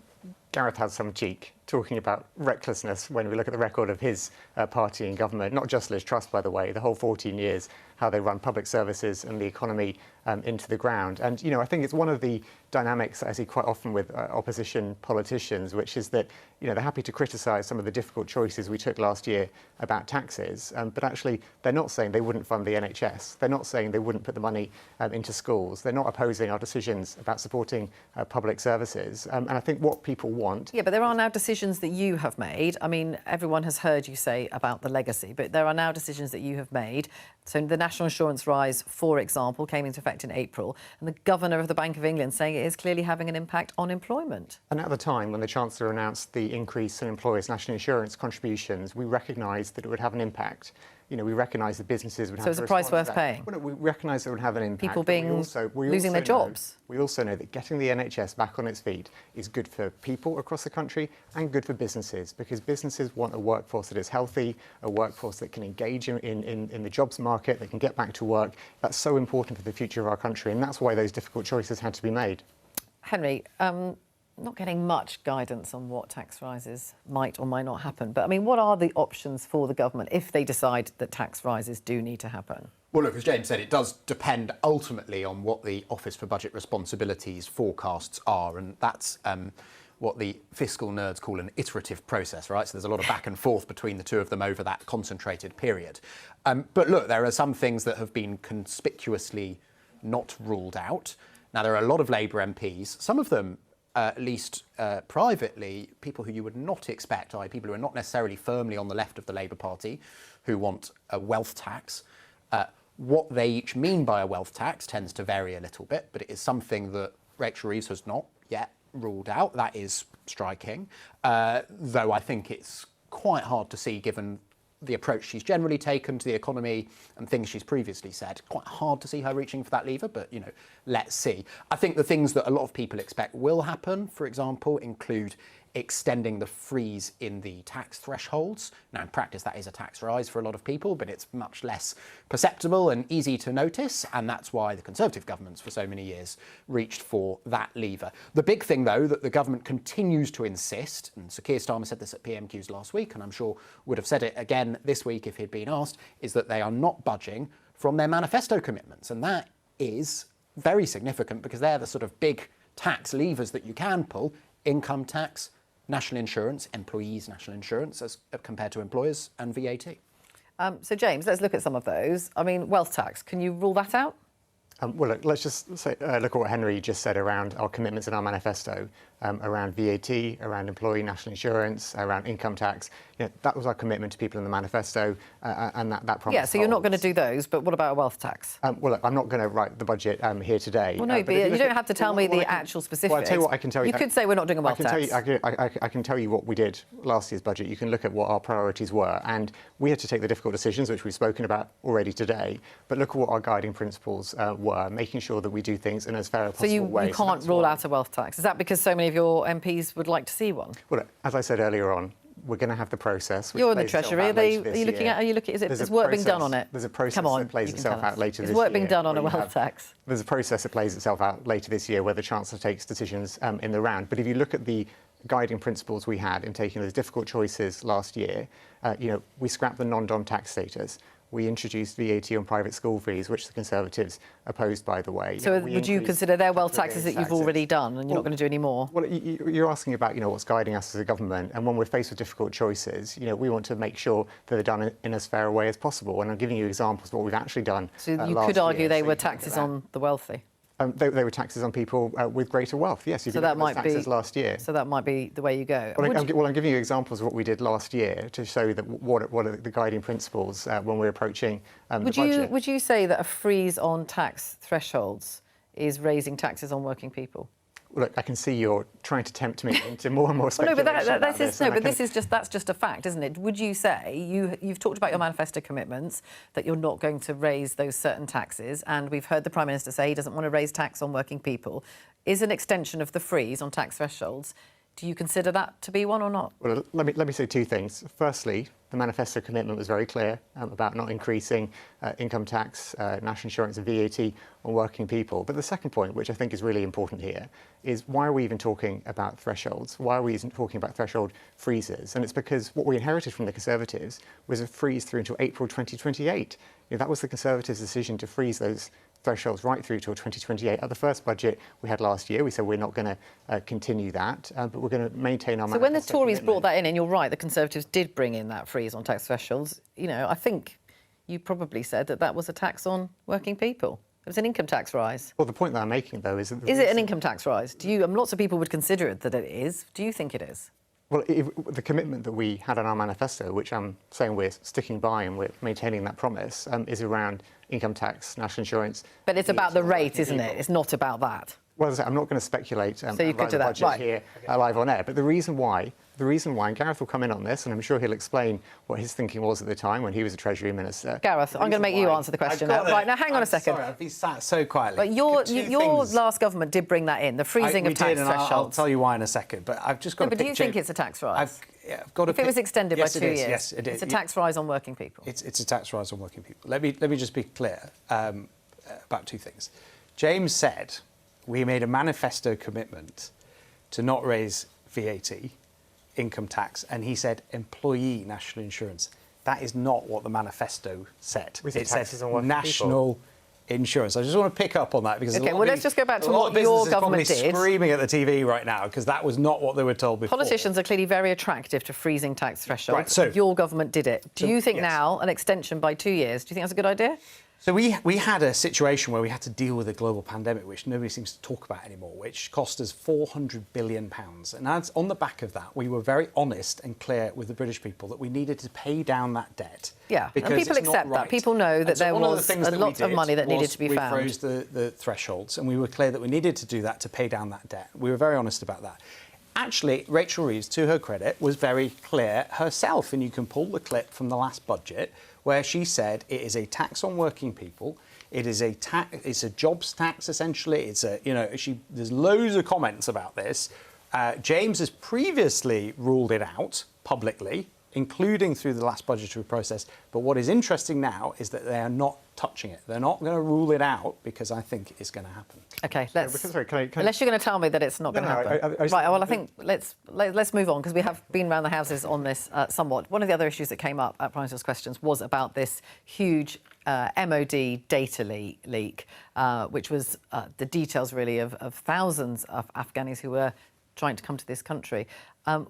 Gareth has some cheek talking about recklessness when we look at the record of his party in government, not just Liz Truss, by the way, the whole 14 years, how they run public services and the economy into the ground. And, you know, I think it's one of the dynamics that I see quite often with opposition politicians, which is that, you know, they're happy to criticise some of the difficult choices we took last year about taxes, but actually they're not saying they wouldn't fund the NHS. They're not saying they wouldn't put the money into schools. They're not opposing our decisions about supporting public services. And I think what people want... Yeah, but there are now decisions that you have made. I mean, everyone has heard you say about the legacy, but there are now decisions that you have made. So the national insurance rise, for example, came into effect in April, and the Governor of the Bank of England saying it is clearly having an impact on employment. And at the time, when the Chancellor announced the increase in employers' national insurance contributions, we recognised that it would have an impact. You know, we recognise that businesses would have to So it's a price worth paying? Well, no, we recognise it would have an impact. People losing their jobs. We also know that getting the NHS back on its feet is good for people across the country and good for businesses, because businesses want a workforce that is healthy, a workforce that can engage in the jobs market, that can get back to work. That's so important for the future of our country, and that's why those difficult choices had to be made. Henry, not getting much guidance on what tax rises might or might not happen. But, I mean, what are the options for the government if they decide that tax rises do need to happen? Well, look, as James said, it does depend ultimately on what the Office for Budget Responsibility's forecasts are, and that's what the fiscal nerds call an iterative process, right? So there's a lot of back and forth between the two of them over that concentrated period. But look, there are some things that have been conspicuously not ruled out. Now, there are a lot of Labour MPs, some of them, at least privately, people who you would not expect, i.e. people who are not necessarily firmly on the left of the Labour Party, who want a wealth tax. What they each mean by a wealth tax tends to vary a little bit, but it is something that Rachel Reeves has not yet ruled out. That is striking, though I think it's quite hard to see, given the approach she's generally taken to the economy and things she's previously said. Quite hard to see her reaching for that lever, but, you know, let's see. I think the things that a lot of people expect will happen, for example, include extending the freeze in the tax thresholds. Now, in practice, that is a tax rise for a lot of people, but it's much less perceptible and easy to notice, and that's why the Conservative governments for so many years reached for that lever. The big thing, though, that the government continues to insist, and Sir Keir Starmer said this at PMQs last week, and I'm sure would have said it again this week if he'd been asked, is that they are not budging from their manifesto commitments, and that is very significant because they're the sort of big tax levers that you can pull: income tax, national insurance, employees' national insurance as compared to employers, and VAT. So, James, let's look at some of those. I mean, wealth tax, can you rule that out? Well, look, let's just say, look at what Henry just said around our commitments in our manifesto, around VAT, around employee national insurance, around income tax. You know, that was our commitment to people in the manifesto, and that promise. Yeah, so you're not going to do those, but what about a wealth tax? Well, look, I'm not going to write the budget here today. Well, no, but you don't have to tell me the actual specifics. Well, I'll tell you what I can tell you. You could say we're not doing a wealth tax. I can tell you what we did last year's budget. You can look at what our priorities were, and we had to take the difficult decisions, which we've spoken about already today. But look at what our guiding principles were, making sure that we do things in as fair a possible way. So you can't rule out a wealth tax. Is that because so many of your MPs would like to see one? Well, as I said earlier on, we're going to have the process. You're in the Treasury. Are you looking at? Is work being done on it? There's a process that plays itself out later this year. Is work being done on a wealth tax? There's a process that plays itself out later this year where the Chancellor takes decisions in the round. But if you look at the guiding principles we had in taking those difficult choices last year, we scrapped the non-dom tax status. We introduced VAT on private school fees, which the Conservatives opposed, by the way. So would you consider their wealth taxes that you've already done and you're not going to do any more? Well, you're asking about, what's guiding us as a government, and when we're faced with difficult choices, we want to make sure that they're done in as fair a way as possible. And I'm giving you examples of what we've actually done. So you could argue they were taxes on the wealthy. They were taxes on people with greater wealth. Yes, you so could that look at taxes last year. So that might be the way you go. Well, I'm giving you examples of what we did last year to show that what are the guiding principles when we're approaching the budget. Would you say that a freeze on tax thresholds is raising taxes on working people? Well, look, I can see you're trying to tempt me into more and more speculation. That's just a fact, isn't it? Would you say you've talked about your manifesto commitments that you're not going to raise those certain taxes, and we've heard the Prime Minister say he doesn't want to raise tax on working people. Is an extension of the freeze on tax thresholds? Do you consider that to be one or not? Well, let me say two things. Firstly, the manifesto commitment was very clear about not increasing income tax, national insurance and VAT on working people. But the second point, which I think is really important here, is why are we even talking about thresholds? Why are we even talking about threshold freezes? And it's because what we inherited from the Conservatives was a freeze through until April 2028. That was the Conservatives' decision to freeze those thresholds right through till 2028. At the first budget we had last year, we said we're not going to continue that, but we're going to maintain our manifesto. So when the Tories brought that in, and you're right, the Conservatives did bring in that freeze on tax thresholds, I think you probably said that was a tax on working people. It was an income tax rise. Well, the point that I'm making, though, is that... Is it an income tax rise? Lots of people would consider it that it is. Do you think it is? Well, the commitment that we had in our manifesto, which I'm saying we're sticking by and we're maintaining that promise, is around income tax, national insurance. But it's about the rate, isn't it? It's not about that. Well, as I say, I'm not going to speculate so you could do that. Budget here live on air. But the reason why, and Gareth will come in on this, and I'm sure he'll explain what his thinking was at the time when he was a Treasury Minister. Gareth, I'm going to make you answer the question now. Right, now hang on a second. Sorry, I've been sat so quietly. But your last government did bring that in, the freezing of tax thresholds. I'll tell you why in a second, but I've just got to but do you think it's a tax rise? If it was extended by 2 years, yes, it is. It's a tax rise on working people. It's a tax rise on working people. Let me just be clear about two things. James said we made a manifesto commitment to not raise VAT, income tax, and he said employee national insurance. That is not what the manifesto said. It said national insurance. I just want to pick up on that because Okay, well, let's just go back to what your government did. Screaming at the TV right now because that was not what they were told before. Politicians are clearly very attractive to freezing tax thresholds. Right, so your government did it. Do you think now an extension by 2 years? Do you think that's a good idea? So we had a situation where we had to deal with a global pandemic, which nobody seems to talk about anymore, which cost us £400 billion. And as on the back of that, we were very honest and clear with the British people that we needed to pay down that debt. Yeah, and people accept that. People know that there was a lot of money that needed to be found. We froze the thresholds, and we were clear that we needed to do that to pay down that debt. We were very honest about that. Actually, Rachel Reeves, to her credit, was very clear herself, and you can pull the clip from the last budget where she said it is a tax on working people. It is it's a jobs tax essentially. It's a there's loads of comments about this. James has previously ruled it out publicly, including through the last budgetary process. But what is interesting now is that they are not touching it. They're not going to rule it out because I think it's going to happen. Okay, unless you're going to tell me that it's not going to happen. Right, well, I think let's move on because we have been around the houses on this somewhat. One of the other issues that came up at Prime Minister's Questions was about this huge MOD data leak, which was the details really of thousands of Afghanis who were trying to come to this country.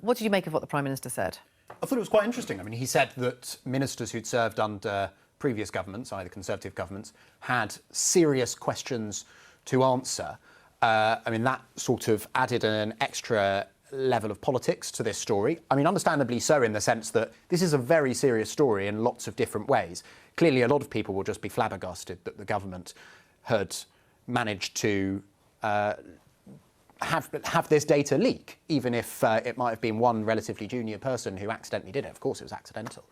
What did you make of what the Prime Minister said? I thought it was quite interesting. I mean, he said that ministers who'd served under previous governments, either Conservative governments, had serious questions to answer. I mean, that sort of added an extra level of politics to this story. I mean, understandably so, in the sense that this is a very serious story in lots of different ways. Clearly, a lot of people will just be flabbergasted that the government had managed to have this data leak, even if it might have been one relatively junior person who accidentally did it. Of course, it was accidental.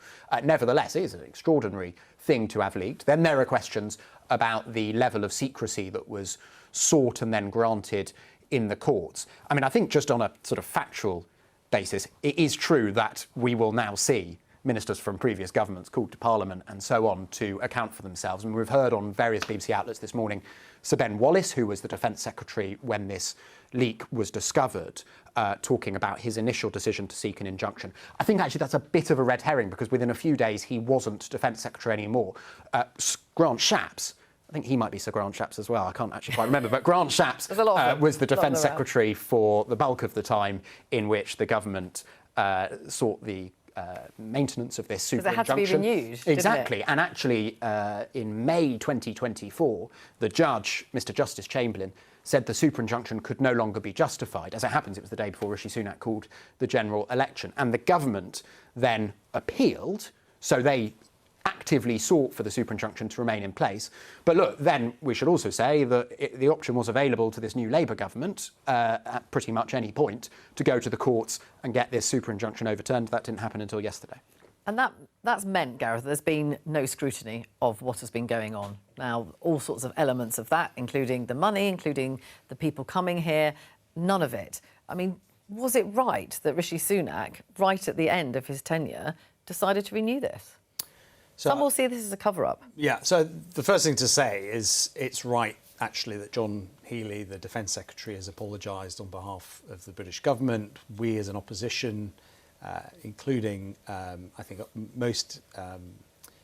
Nevertheless, it is an extraordinary thing to have leaked. Then there are questions about the level of secrecy that was sought and then granted in the courts. I mean, I think just on a sort of factual basis, it is true that we will now see ministers from previous governments called to Parliament and so on to account for themselves. And we've heard on various BBC outlets this morning Sir Ben Wallace, who was the Defence Secretary when this leak was discovered, talking about his initial decision to seek an injunction. I think actually that's a bit of a red herring because within a few days he wasn't Defence Secretary anymore. Grant Shapps, I think he might be Sir Grant Shapps as well, I can't actually quite remember, but Grant Shapps was the Defence Secretary for the bulk of the time in which the government sought the maintenance of this super injunction. Because it had to be renewed, exactly. And actually, in May 2024, the judge, Mr Justice Chamberlain, said the super injunction could no longer be justified. As it happens, it was the day before Rishi Sunak called the general election. And the government then appealed, so they actively sought for the super injunction to remain in place. But look, then we should also say that the option was available to this new Labour government at pretty much any point to go to the courts and get this super injunction overturned. That didn't happen until yesterday. And that's meant, Gareth, there's been no scrutiny of what has been going on. Now, all sorts of elements of that, including the money, including the people coming here, none of it. I mean, was it right that Rishi Sunak, right at the end of his tenure, decided to renew this? So, some will see this as a cover-up. Yeah, so the first thing to say is it's right, actually, that John Healey, the Defence Secretary, has apologised on behalf of the British government. We, as an opposition, including, I think, most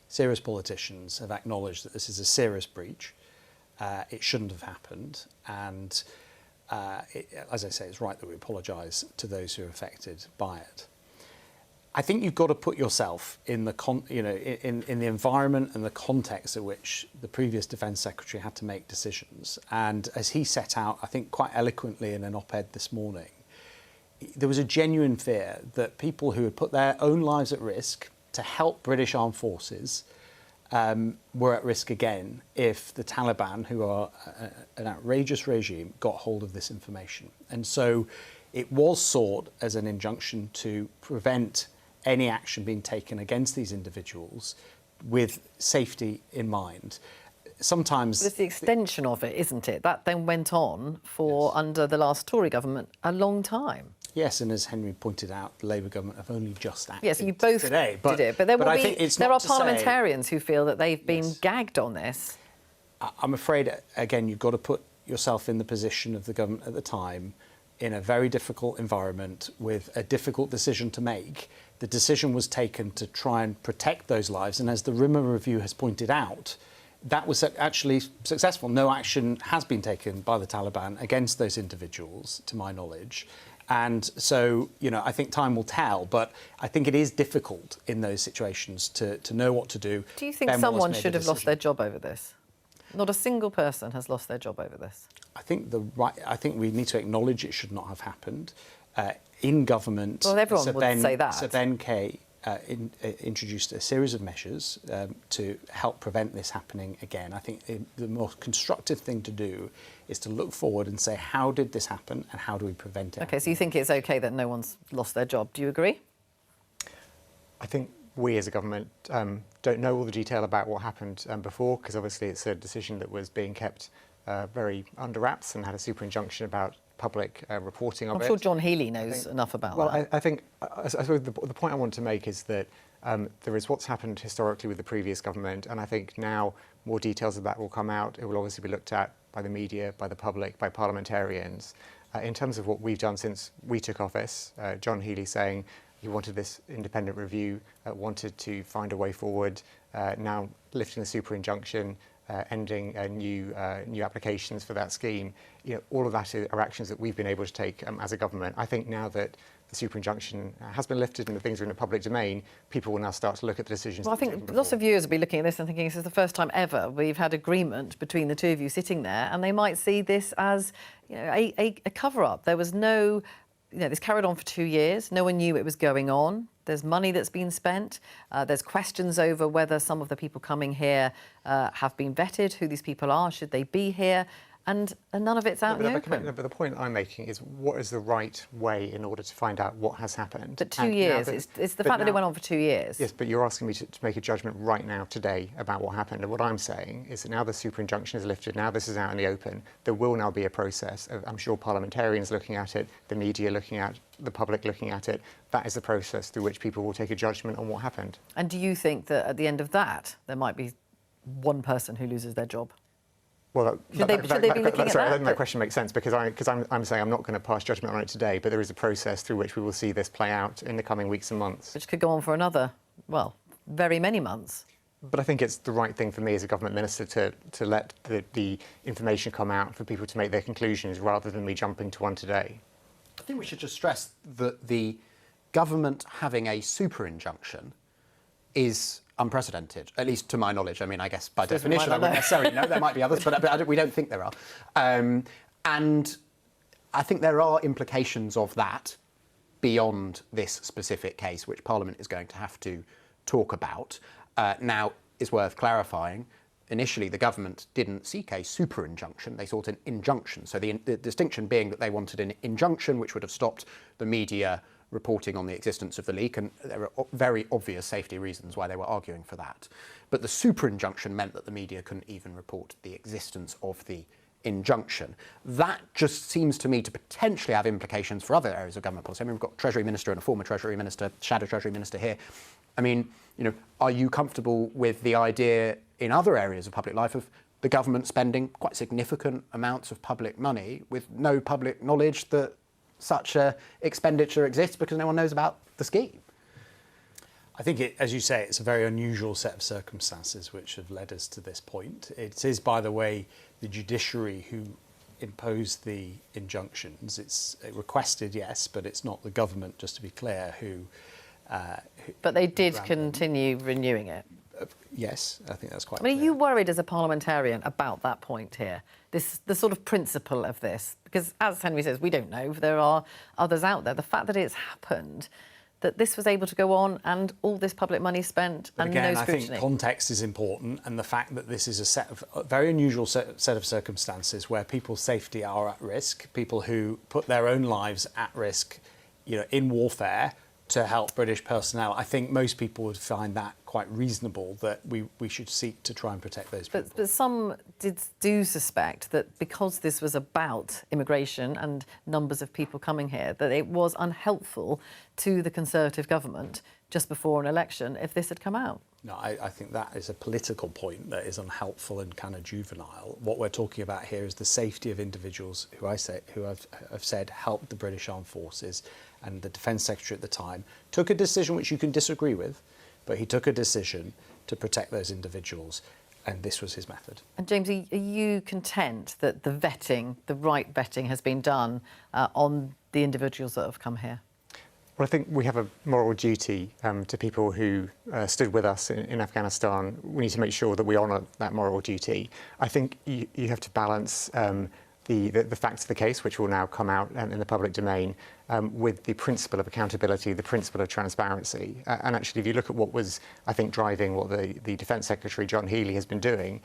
serious politicians, have acknowledged that this is a serious breach. It shouldn't have happened. And, as I say, it's right that we apologise to those who are affected by it. I think you've got to put yourself in the in the environment and the context in which the previous Defence Secretary had to make decisions. And as he set out, I think quite eloquently in an op-ed this morning, there was a genuine fear that people who had put their own lives at risk to help British armed forces were at risk again if the Taliban, who are an outrageous regime, got hold of this information. And so it was sought as an injunction to prevent any action being taken against these individuals with safety in mind. Sometimes it's the extension of it, isn't it? That then went on for, under the last Tory government, a long time. Yes, and as Henry pointed out, the Labour government have only just acted yes, you both today. Did it, but there are parliamentarians who feel that they've been gagged on this. I'm afraid, again, you've got to put yourself in the position of the government at the time, in a very difficult environment with a difficult decision to make. The decision was taken to try and protect those lives, and as the Rimmer Review has pointed out, that was actually successful. No action has been taken by the Taliban against those individuals, to my knowledge. And so, I think time will tell, but I think it is difficult in those situations to know what to do. Do you think someone should have lost their job over this? Not a single person has lost their job over this. I think we need to acknowledge it should not have happened. In government, well, everyone would say that. Sir Ben Kay introduced a series of measures to help prevent this happening again. I think the most constructive thing to do is to look forward and say, how did this happen and how do we prevent it? OK, so you think it's OK that no one's lost their job. Do you agree? I think we as a government don't know all the detail about what happened before, because obviously it's a decision that was being kept very under wraps and had a super injunction about public reporting of it. I'm sure John Healey knows enough about that. Well, I think I suppose the point I want to make is that there is what's happened historically with the previous government, and I think now more details of that will come out. It will obviously be looked at by the media, by the public, by parliamentarians. In terms of what we've done since we took office, John Healey saying he wanted this independent review, wanted to find a way forward, now lifting the super injunction, ending new applications for that scheme. All of that are actions that we've been able to take as a government. I think now that the super injunction has been lifted and the things are in the public domain, people will now start to look at the decisions. Well, I think lots of viewers will be looking at this and thinking this is the first time ever we've had agreement between the two of you sitting there, and they might see this as a cover-up. There was no, this carried on for 2 years. No one knew it was going on. There's money that's been spent. There's questions over whether some of the people coming here have been vetted, who these people are, should they be here, and none of it's out in the open. But the point I'm making is, what is the right way in order to find out what has happened? But 2 years, it's the fact that it went on for 2 years. Yes, but you're asking me to make a judgment right now, today, about what happened. And what I'm saying is that now the super injunction is lifted, now this is out in the open, there will now be a process of, I'm sure, parliamentarians looking at it, the media looking at it, the public looking at it. That is the process through which people will take a judgment on what happened. And do you think that at the end of that, there might be one person who loses their job? Well, should they be looking at that? I think that question makes sense, because I'm saying I'm not going to pass judgment on it today, but there is a process through which we will see this play out in the coming weeks and months. Which could go on for another, well, very many months. But I think it's the right thing for me as a government minister to let the information come out for people to make their conclusions, rather than me jumping to one today. I think we should just stress that the government having a super injunction is unprecedented, at least to my knowledge. I mean, I guess by definition I wouldn't necessarily know. There might be others, but we don't think there are. And I think there are implications of that beyond this specific case, which Parliament is going to have to talk about. Now, it's worth clarifying, initially the government didn't seek a super injunction, they sought an injunction. So the distinction being that they wanted an injunction which would have stopped the media reporting on the existence of the leak, and there are very obvious safety reasons why they were arguing for that. But the super injunction meant that the media couldn't even report the existence of the injunction. That just seems to me to potentially have implications for other areas of government policy. I mean, we've got Treasury Minister and a former Treasury Minister, Shadow Treasury Minister here. I mean, are you comfortable with the idea in other areas of public life of the government spending quite significant amounts of public money with no public knowledge that such a expenditure exists because no one knows about the scheme? I think, as you say, it's a very unusual set of circumstances which have led us to this point. It is, by the way, the judiciary who imposed the injunctions. It's requested, yes, but it's not the government, just to be clear, who... But they did continue renewing it. Yes, I think that's quite clear. Are you worried as a parliamentarian about that point here? The sort of principle of this? Because, as Henry says, we don't know if there are others out there. The fact that it's happened, that this was able to go on and all this public money spent and again, no scrutiny. I think context is important, and the fact that this is a very unusual set of circumstances where people's safety are at risk, people who put their own lives at risk, in warfare to help British personnel. I think most people would find that quite reasonable, that we should seek to try and protect those people. But some do suspect that because this was about immigration and numbers of people coming here, that it was unhelpful to the Conservative government just before an election if this had come out. No, I think that is a political point that is unhelpful and kind of juvenile. What we're talking about here is the safety of individuals who I've said helped the British Armed Forces, and the Defence Secretary at the time took a decision which you can disagree with, but he took a decision to protect those individuals. and this was his method. And James, are you content that the vetting, the right vetting, has been done on the individuals that have come here? Well, I think we have a moral duty to people who stood with us in Afghanistan. We need to make sure that we honour that moral duty. I think you have to balance the facts of the case, which will now come out in the public domain, with the principle of accountability, the principle of transparency. And actually, if you look at what was, I think, driving what the Defence Secretary, John Healey, has been doing,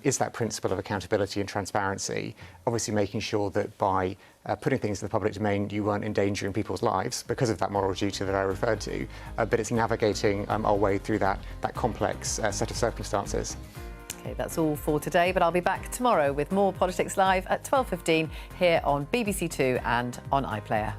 is that principle of accountability and transparency, obviously making sure that by putting things in the public domain, you weren't endangering people's lives because of that moral duty that I referred to, but it's navigating our way through that complex set of circumstances. OK, that's all for today, but I'll be back tomorrow with more Politics Live at 12:15 here on BBC Two and on iPlayer.